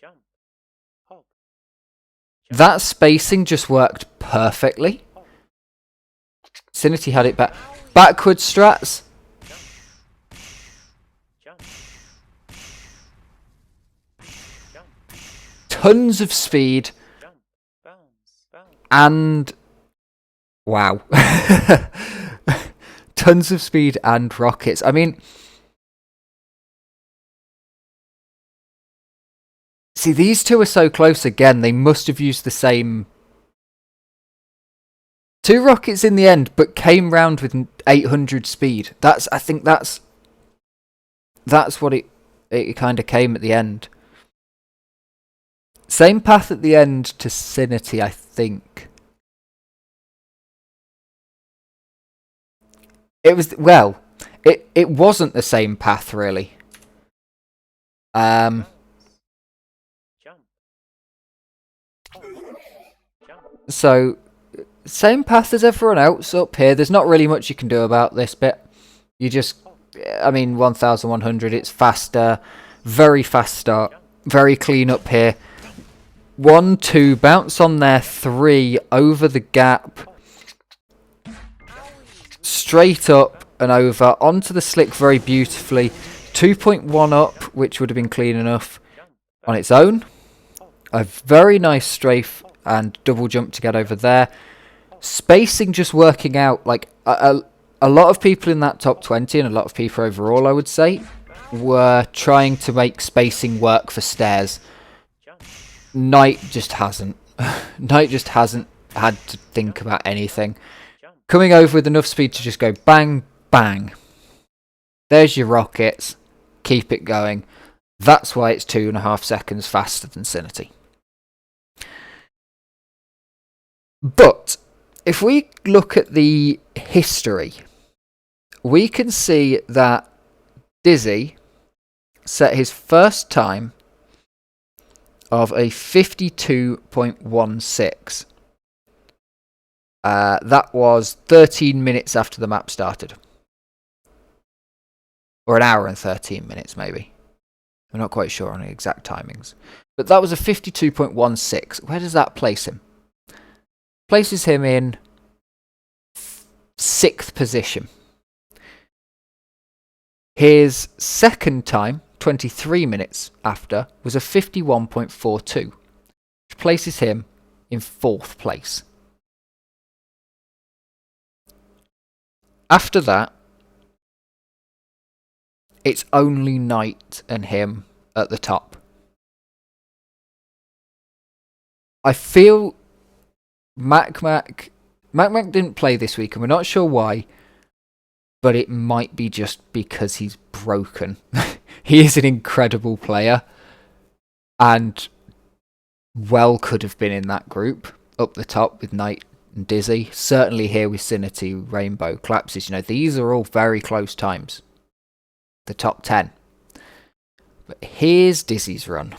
jump, hop. That spacing just worked perfectly. Cinity had it back. Backward strats. Tons of speed. And wow. Tons of speed and rockets. I mean, see, these two are so close again. They must have used the same 2 rockets in the end, but came round with 800 speed. I think that's what it kind of came at the end. Same path at the end to Cinity, I think. It was, well, it wasn't the same path, really. So, same path as everyone else up here. There's not really much you can do about this bit. You just, I mean, 1100, it's faster. Very fast start. Very clean up here. 1, 2, bounce on there, 3, over the gap. Straight up and over, onto the slick very beautifully. 2.1 up, which would have been clean enough on its own. A very nice strafe and double jump to get over there. Spacing just working out. Like a lot of people in that top 20 and a lot of people overall, I would say, were trying to make spacing work for stairs. Night just hasn't. Night just hasn't had to think about anything. Coming over with enough speed to just go bang, bang. There's your rockets. Keep it going. That's why it's 2.5 seconds faster than Cinity. But if we look at the history we can see that Dizzy set his first time of a 52.16. That was 13 minutes after the map started. Or an hour and 13 minutes, maybe. I'm not quite sure on the exact timings. But that was a 52.16. Where does that place him? Places him in 6th position. His second time, 23 minutes after, was a 51.42, which places him in 4th place. After that, it's only Knight and him at the top. I feel Mac didn't play this week, and we're not sure why, but it might be just because he's broken. He is an incredible player, and well could have been in that group up the top with Knight and Dizzy. Certainly here with Sinity, Rainbow, Collapses. You know, these are all very close times. The top 10. But here's Dizzy's run.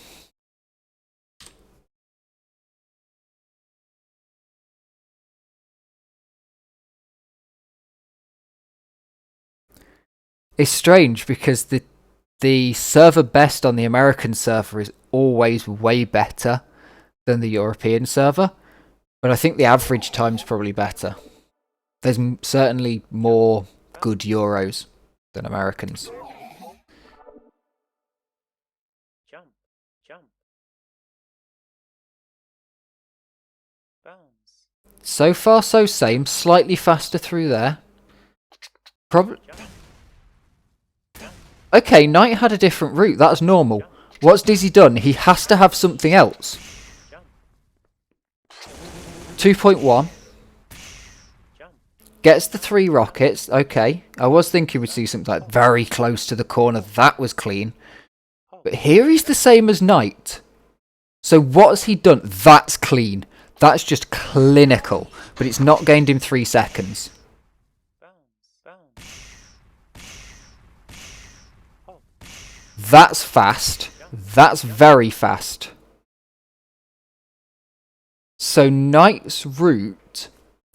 It's strange because the server best on the American server is always way better than the European server, but I think the average time's probably better. There's certainly more good Euros than Americans. Jump, jump. Bounce. So far, so same. Slightly faster through there. Probably. Okay, Knight had a different route. That's normal. What's Dizzy done? He has to have something else. 2.1. Gets the 3 rockets. Okay. I was thinking we'd see something like very close to the corner. That was clean. But here he's the same as Knight. So what has he done? That's clean. That's just clinical. But it's not gained him 3 seconds. That's fast. That's very fast. So Knight's route...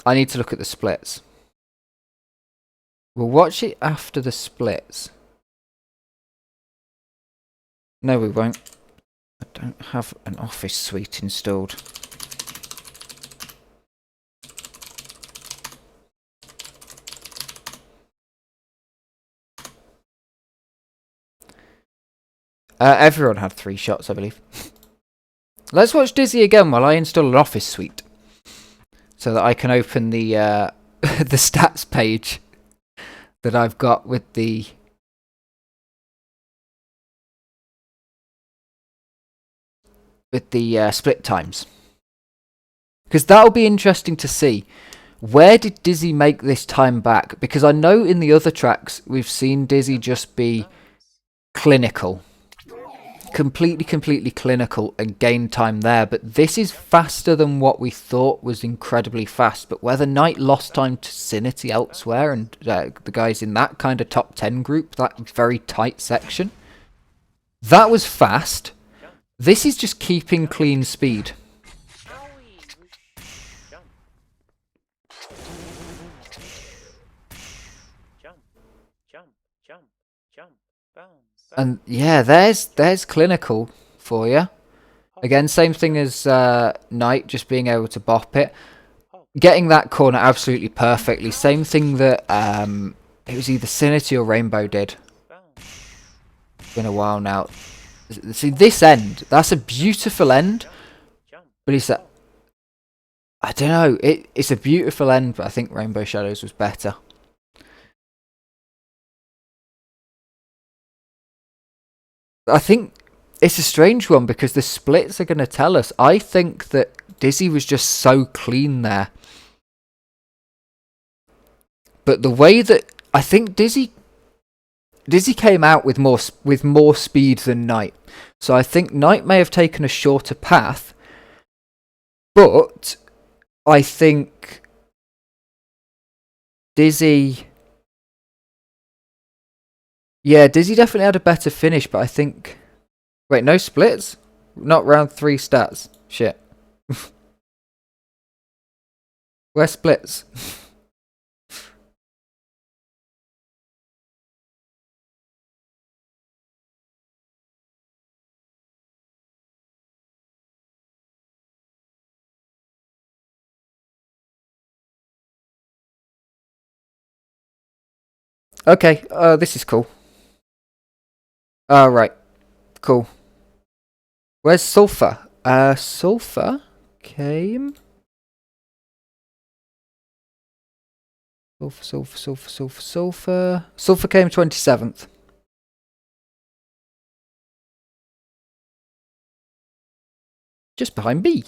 I need to look at the splits. We'll watch it after the splits. No, we won't. I don't have an office suite installed. Everyone had 3 shots, I believe. Let's watch Dizzy again while I install an office suite, so that I can open the the stats page that I've got with the split times, because that'll be interesting to see. Where did Dizzy make this time back? Because I know in the other tracks we've seen Dizzy just be clinical. Completely clinical and gain time there, but this is faster than what we thought was incredibly fast. But whether Knight lost time to Sinity elsewhere and the guys in that kind of top 10 group, that very tight section, that was fast. This is just keeping clean speed. And yeah, there's clinical for you. Again, same thing as Knight, just being able to bop it. Getting that corner absolutely perfectly. Same thing that it was either Sinity or Rainbow did. It's been a while now. See, this end, that's a beautiful end. But it's a... I don't know, it's a beautiful end, but I think Rainbow Shadows was better. I think it's a strange one because the splits are going to tell us. I think that Dizzy was just so clean there. But the way that... I think Dizzy came out with more speed than Knight. So I think Knight may have taken a shorter path. But I think Dizzy Yeah, Dizzy definitely had a better finish, but I think... Wait, no splits? Not round 3 stats. Shit. Where's splits? Okay, this is cool. Right, cool. Where's Sulfur? Sulfur came... Sulfur. Sulfur came 27th. Just behind me.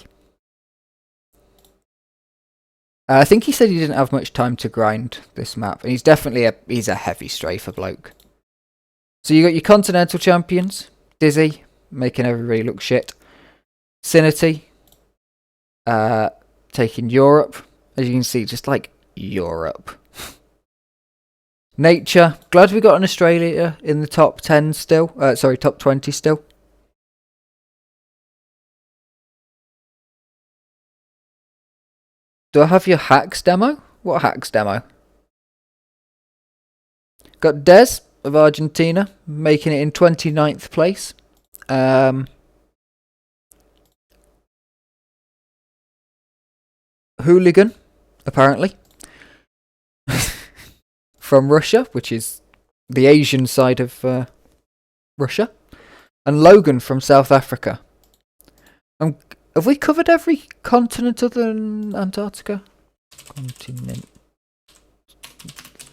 I think he said he didn't have much time to grind this map, and he's definitely he's a heavy strafer bloke. So you got your continental champions, Dizzy, making everybody look shit. Sinity, taking Europe, as you can see, just like Europe. Nature, glad we got an Australia in the top 10 still. Sorry, top 20 still. Do I have your hacks demo? What hacks demo? Got Des of Argentina making it in 29th place. Hooligan, apparently. From Russia, which is the Asian side of Russia. And Logan from South Africa. Have we covered every continent other than Antarctica? Continent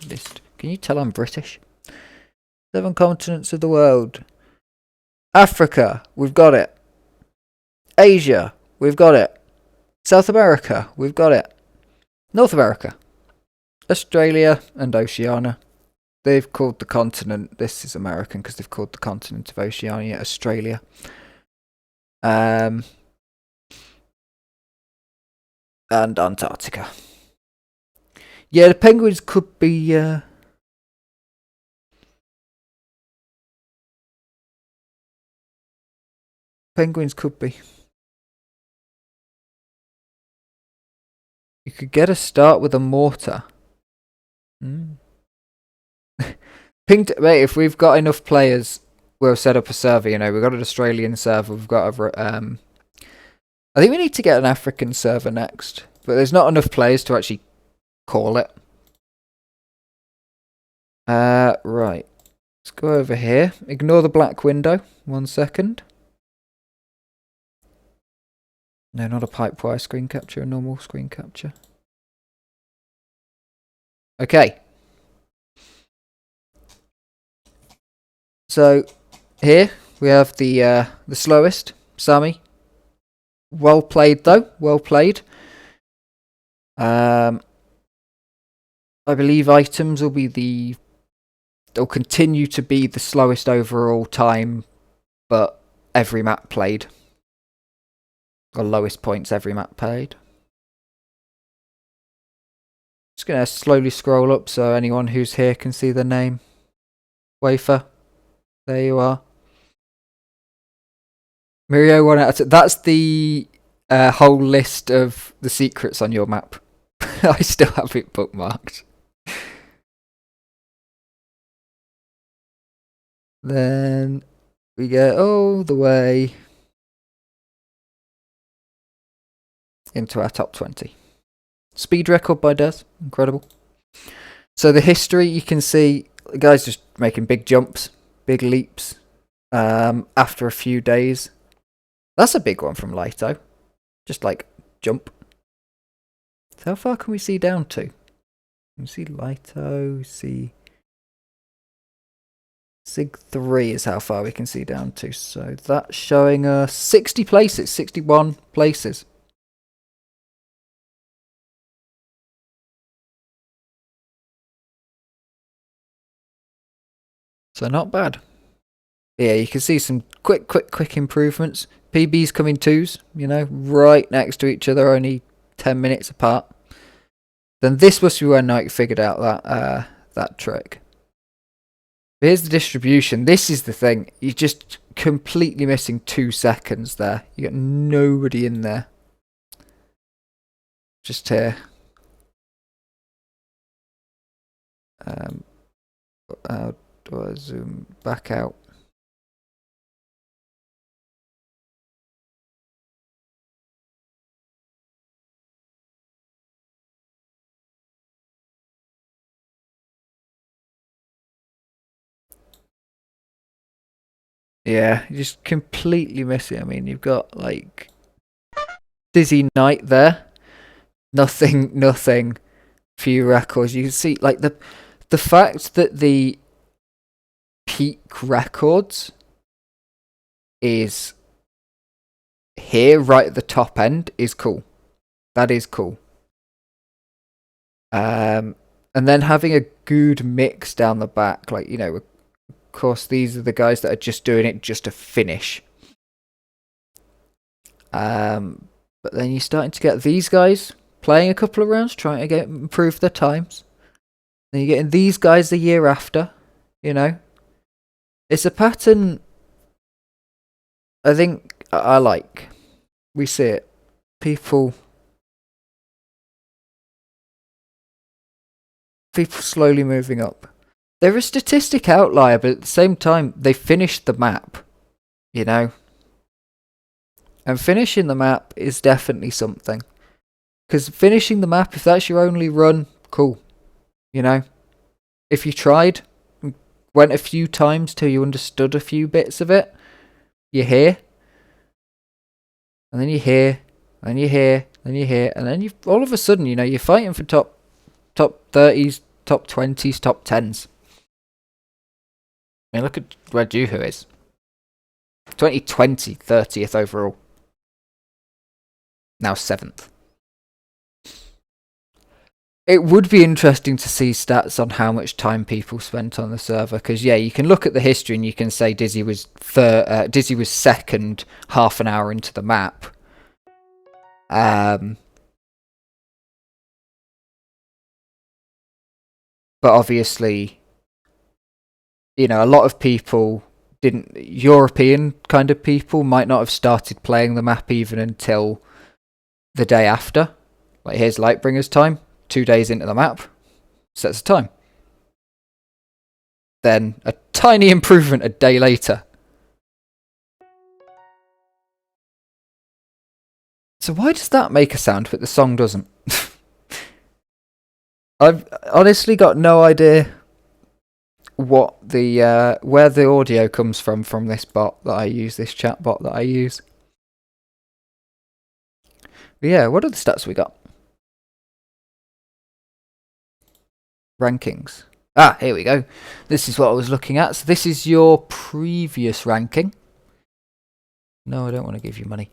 list. Can you tell I'm British? 7 continents of the world. Africa, we've got it. Asia, we've got it. South America, we've got it. North America. Australia and Oceania. They've called the continent, this is American because they've called the continent of Oceania Australia. And Antarctica. Yeah, the penguins could be... Penguins could be. You could get a start with a mortar. Mate, if we've got enough players, we'll set up a server, you know. We've got an Australian server, we've got a... I think we need to get an African server next. But there's not enough players to actually call it. Right. Let's go over here. Ignore the black window. 1 second. No, not a pipewire screen capture, a normal screen capture. Okay. So, here we have the slowest, Sammy. Well played, though. Well played. I believe items will be they'll continue to be the slowest overall time, but every map played. Or lowest points every map played. Just gonna slowly scroll up so anyone who's here can see the name. Wafer. There you are. Mirio 1 out of 10. That's the whole list of the secrets on your map. I still have it bookmarked. Then we get all the way into our top 20. Speed record by Des. Incredible. So the history, you can see the guy's just making big jumps, big leaps after a few days. That's a big one from Lito. Just like jump. So how far can we see down to? Can we see Lito, see... Sig 3 is how far we can see down to. So that's showing us 60 places, 61 places. So not bad. Yeah, you can see some quick improvements. PBs come in 2s, you know, right next to each other, only 10 minutes apart. Then this was when I figured out that that trick. Here's the distribution. This is the thing. You're just completely missing 2 seconds there. You got nobody in there. Just here. How do I zoom back out? Yeah, you just completely miss it. I mean, you've got like Dizzy Knight there. Nothing. Few records. You can see like the fact that the peak records is here right at the top end is cool. That is cool. And then having a good mix down the back, like, you know, of course these are the guys that are just doing it just to finish. But then you're starting to get these guys playing a couple of rounds, trying to improve their times. Then you're getting these guys the year after, you know. It's a pattern I think I like. We see it. People slowly moving up. They're a statistic outlier, but at the same time, they finished the map, you know. And finishing the map is definitely something. Because finishing the map, if that's your only run, cool. You know. If you tried, went a few times till you understood a few bits of it, you're here. And then you're here. And you're here. And you're here. And then you all of a sudden, you know, you're fighting for top 30s, top 20s, top 10s. I mean, look at where Juhu is. 2020, 30th overall. Now 7th. It would be interesting to see stats on how much time people spent on the server, because yeah, you can look at the history and you can say Dizzy was second half an hour into the map. But obviously, you know, a lot of people European kind of people might not have started playing the map even until the day after. Like, here's Lightbringer's time, 2 days into the map, sets a time. Then a tiny improvement a day later. So why does that make a sound but the song doesn't? I've honestly got no idea what the where the audio comes from this bot that I use, this chat bot that I use. But yeah, what are the stats we got? Rankings. Ah, here we go. This is what I was looking at. So this is your previous ranking. No, I don't want to give you money.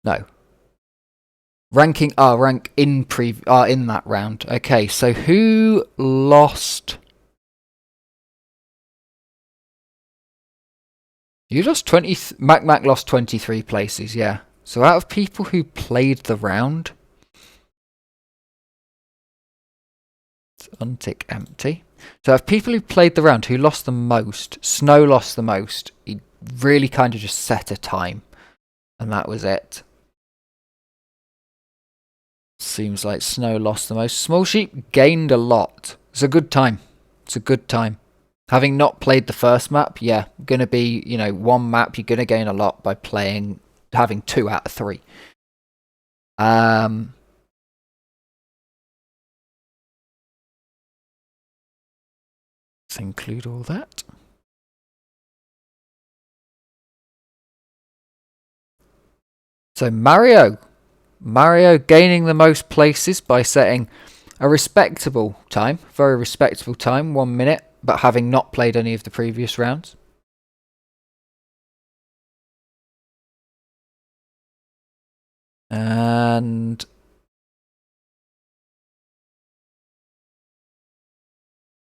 No. Ranking, rank in in that round. Okay, so who lost? You lost 20. Mac lost 23 places. Yeah. So out of people who played the round, let's untick empty. So out of people who played the round, who lost the most? Snow lost the most. He really kind of just set a time, and that was it. Seems like Snow lost the most. Small Sheep gained a lot. It's a good time. It's a good time. Having not played the first map, yeah, gonna be, you know, one map you're gonna gain a lot by having 2 out of 3. Let's include all that. So Mario gaining the most places by setting a respectable time, very respectable time, 1 minute, but having not played any of the previous rounds. And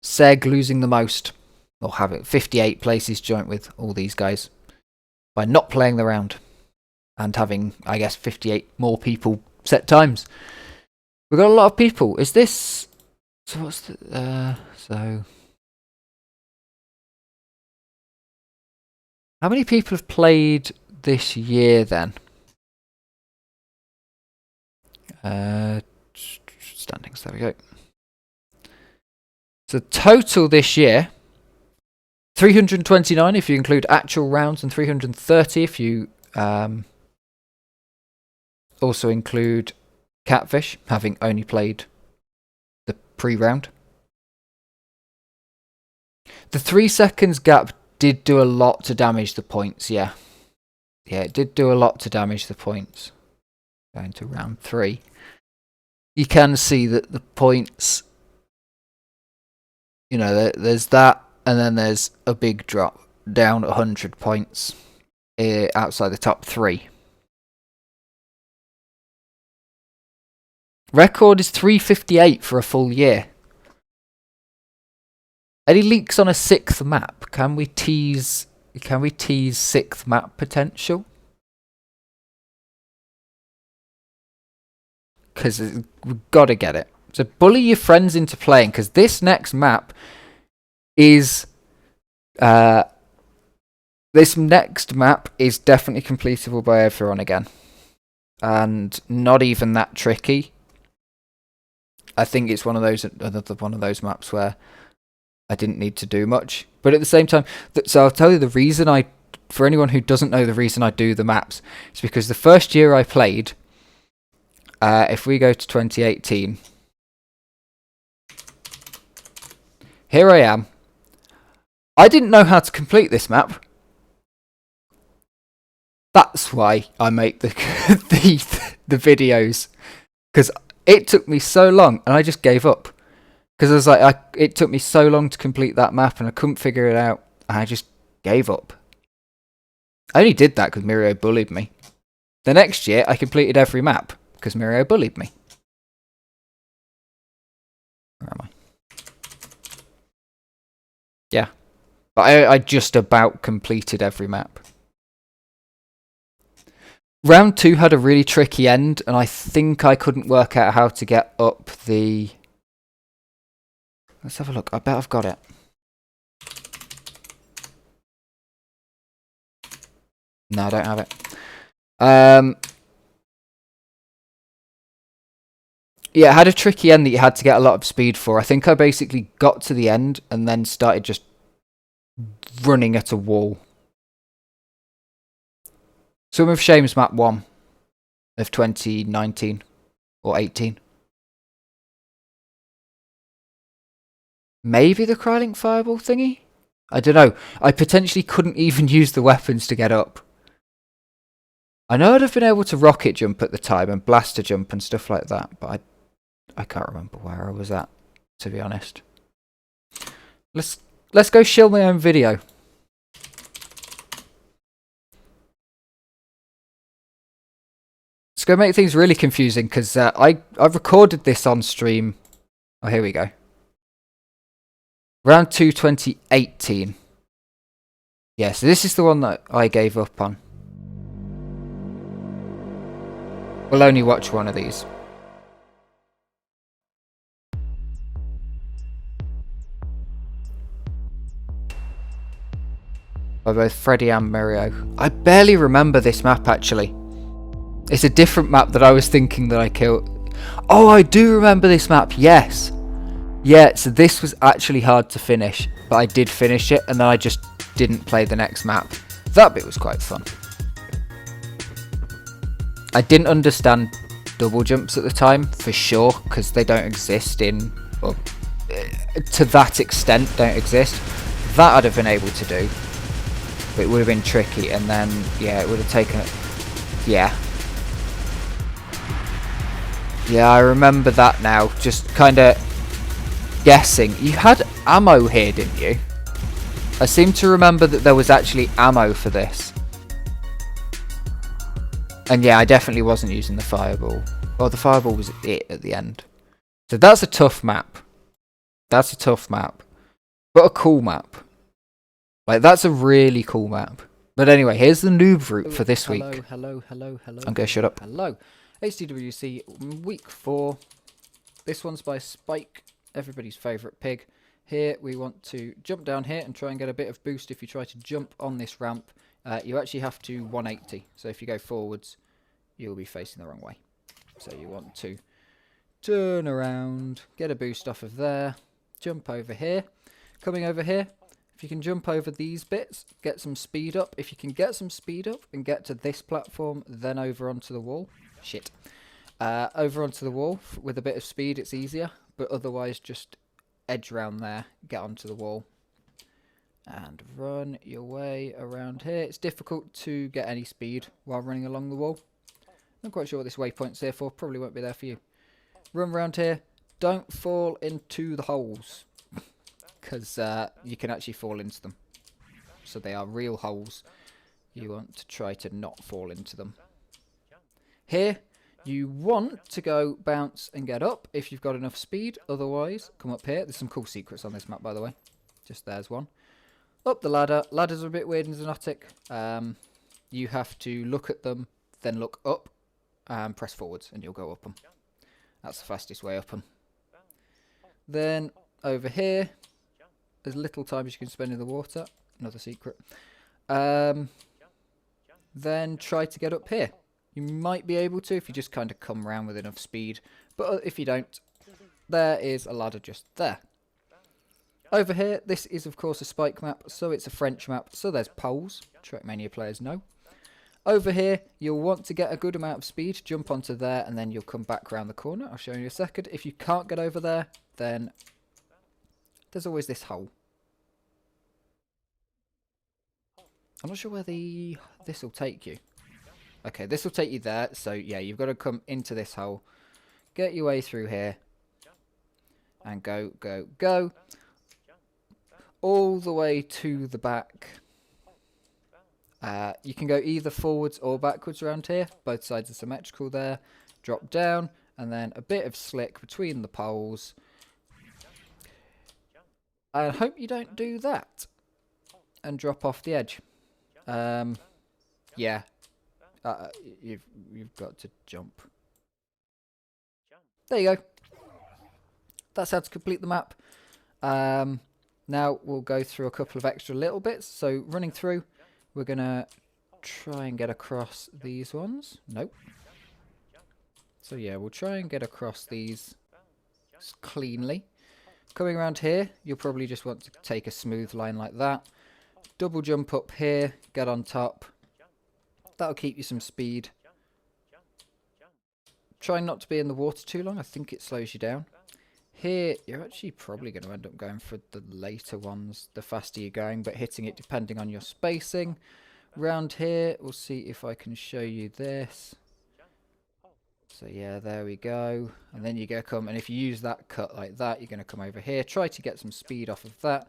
Seg losing the most, or having 58 places joint with all these guys by not playing the round and having, I guess, 58 more people set times. We've got a lot of people. Is this So what's the so how many people have played this year then? Standings, there we go. So total this year, 329 if you include actual rounds, and 330 if you also include Catfish, having only played the pre-round. The 3 seconds gap did do a lot to damage the points, yeah. Yeah, it did do a lot to damage the points. Going to round 3. You can see that the points, you know, there's that, and then there's a big drop down 100 points outside the top 3. Record is 358 for a full year. Any leaks on a 6th map? Can we tease 6th map potential? Because we've got to get it. So bully your friends into playing, because this next map is definitely completable by everyone again, and not even that tricky. I think it's one of those maps where I didn't need to do much, but at the same time, so I'll tell you the reason for anyone who doesn't know the reason I do the maps, is because the first year I played, if we go to 2018, here I am. I didn't know how to complete this map. That's why I make the videos, because it took me so long, and I just gave up. Because I was like, it took me so long to complete that map, and I couldn't figure it out, and I just gave up. I only did that because Mirio bullied me. The next year, I completed every map, because Mirio bullied me. Where am I? Yeah. But I just about completed every map. Round 2 had a really tricky end, and I think I couldn't work out how to get up the... Let's have a look. I bet I've got it. No, I don't have it. Yeah, it had a tricky end that you had to get a lot of speed for. I think I basically got to the end and then started just running at a wall. Some of Shame's map 1 of 2019 or 18. Maybe the Krylink Fireball thingy? I don't know. I potentially couldn't even use the weapons to get up. I know I'd have been able to rocket jump at the time and blaster jump and stuff like that, but I can't remember where I was at, to be honest. Let's go shill my own video. Let's go make things really confusing, because I've recorded this on stream. Oh, here we go. Round 2, 2018. Yeah, so this is the one that I gave up on. We'll only watch one of these. By both Freddy and Mirio. I barely remember this map, actually. It's a different map that I was thinking that I killed. Oh, I do remember this map, yes. Yeah, so this was actually hard to finish, but I did finish it, and then I just didn't play the next map. That bit was quite fun. I didn't understand double jumps at the time, for sure, because they don't exist in... Well, to that extent, don't exist. That I'd have been able to do. But it would have been tricky, and then, yeah, it would have taken... Yeah. Yeah, I remember that now. Just kind of guessing. You had ammo here, didn't you? I seem to remember that there was actually ammo for this. And yeah, I definitely wasn't using the fireball. Well, the fireball was it at the end. So that's a tough map. That's a tough map. But a cool map. Like, that's a really cool map. But anyway, here's the noob route for this week. Hello. I'm going to shut up. Hello. XDWC week 4. This one's by Spike everybody's favourite pig. Here we want to jump down here and try and get a bit of boost. If you try to jump on this ramp, you actually have to 180. So if you go forwards, you'll be facing the wrong way. So you want to turn around, get a boost off of there, jump over here. Coming over here, if you can jump over these bits, get some speed up. If you can get some speed up and get to this platform, then over onto the wall. Shit. Over onto the wall with a bit of speed, it's easier. But otherwise, just edge around there, get onto the wall, and run your way around here. It's difficult to get any speed while running along the wall. Not quite sure what this waypoint's here for. Probably won't be there for you. Run around here. Don't fall into the holes, because you can actually fall into them. So they are real holes. You want to try to not fall into them. Here, you want to go bounce and get up if you've got enough speed. Otherwise, come up here. There's some cool secrets on this map, by the way. Just there's one. Up the ladder. Ladders are a bit weird and exotic. You have to look at them, then look up, and press forwards, and you'll go up them. That's the fastest way up them. Then, over here, as little time as you can spend in the water. Another secret. Then try to get up here. You might be able to if you just kind of come around with enough speed. But if you don't, there is a ladder just there. Over here, this is of course a spike map, so it's a French map. So there's poles. Trackmania players know. Over here, you'll want to get a good amount of speed. Jump onto there and then you'll come back around the corner. I'll show you in a second. If you can't get over there, then there's always this hole. I'm not sure where this will take you. Okay, this will take you there. So, yeah, you've got to come into this hole. Get your way through here. And go, go, go. All the way to the back. You can go either forwards or backwards around here. Both sides are symmetrical there. Drop down. And then a bit of slick between the poles. I hope you don't do that. And drop off the edge. Yeah. You've got to jump. There you go. That's how to complete the map. Now we'll go through a couple of extra little bits. So running through, we're going to try and get across these ones. Nope. So yeah, we'll try and get across these cleanly. Coming around here, you'll probably just want to take a smooth line like that. Double jump up here, get on top. That'll keep you some speed. Try not to be in the water too long. I think it slows you down. Here, you're actually probably going to end up going for the later ones, the faster you're going, but hitting it depending on your spacing. Round here, we'll see if I can show you this. So yeah, there we go. And then you're going to come, and if you use that cut like that, you're going to come over here. Try to get some speed off of that.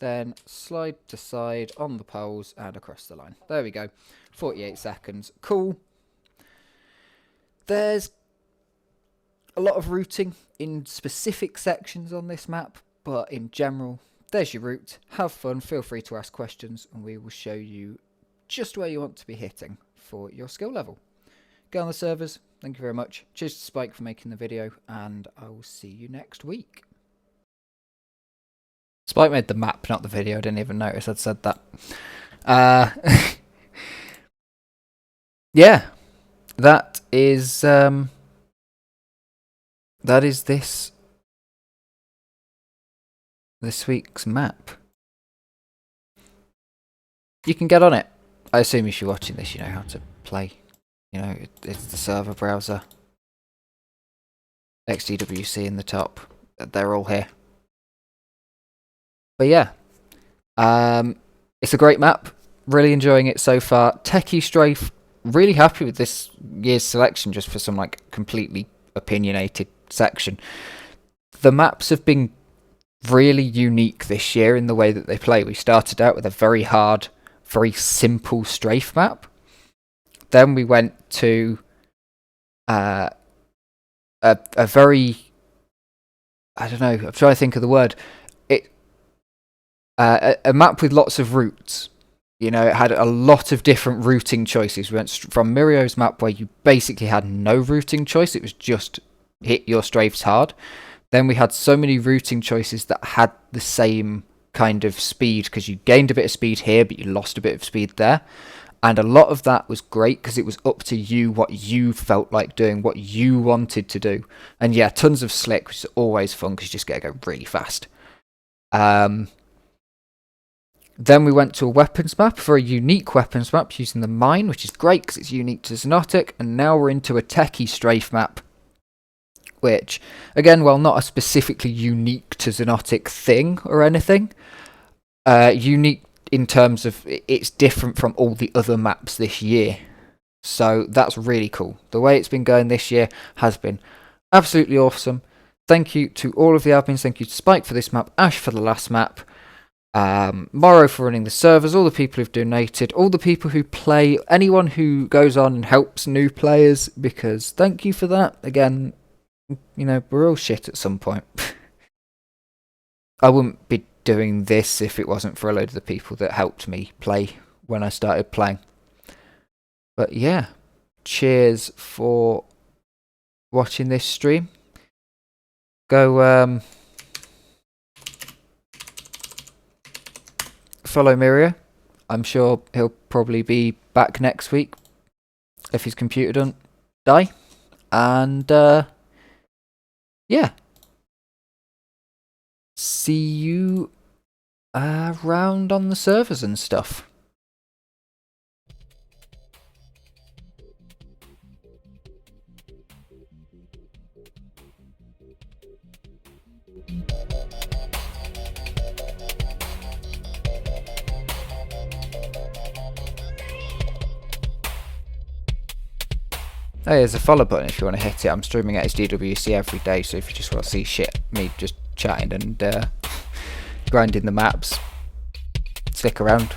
Then slide to side on the poles and across the line. There we go. 48 seconds. Cool. There's a lot of routing in specific sections on this map, but in general, there's your route. Have fun. Feel free to ask questions, and we will show you just where you want to be hitting for your skill level. Go on the servers. Thank you very much. Cheers to Spike for making the video, and I will see you next week. Spike made the map, not the video. I didn't even notice I'd said that. Yeah, that is this week's map. You can get on it. I assume if you're watching this, you know how to play. You know, it's the server browser. XDWC in the top. They're all here. But yeah, it's a great map. Really enjoying it so far. Techie Strafe, really happy with this year's selection just for some like completely opinionated section. The maps have been really unique this year in the way that they play. We started out with a very hard, very simple strafe map. Then we went to a very, I don't know, I'm trying to think of the word. A map with lots of routes. You know, it had a lot of different routing choices. We went from Mirio's map where you basically had no routing choice. It was just hit your strafes hard. Then we had so many routing choices that had the same kind of speed, because you gained a bit of speed here, but you lost a bit of speed there. And a lot of that was great because it was up to you what you felt like doing, what you wanted to do. And yeah, tons of slick, which is always fun because you just get to go really fast. Then we went to a weapons map, for a unique weapons map using the mine, which is great because it's unique to Xenotic. And now we're into a techie strafe map, which, again, while not a specifically unique to Xenotic thing or anything, unique in terms of it's different from all the other maps this year. So that's really cool. The way it's been going this year has been absolutely awesome. Thank you to all of the admins. Thank you to Spike for this map, Ash for the last map, Morrow for running the servers, all the people who've donated, all the people who play, anyone who goes on and helps new players, because thank you for that. Again, you know, we're all shit at some point. I wouldn't be doing this if it wasn't for a load of the people that helped me play when I started playing. But yeah, cheers for watching this stream. Go follow Miria. I'm sure he'll probably be back next week if his computer doesn't die. And yeah, see you around on the servers and stuff. Hey, there's a follow button if you want to hit it. I'm streaming at XDWC every day, so if you just want to see shit, me just chatting and grinding the maps, stick around.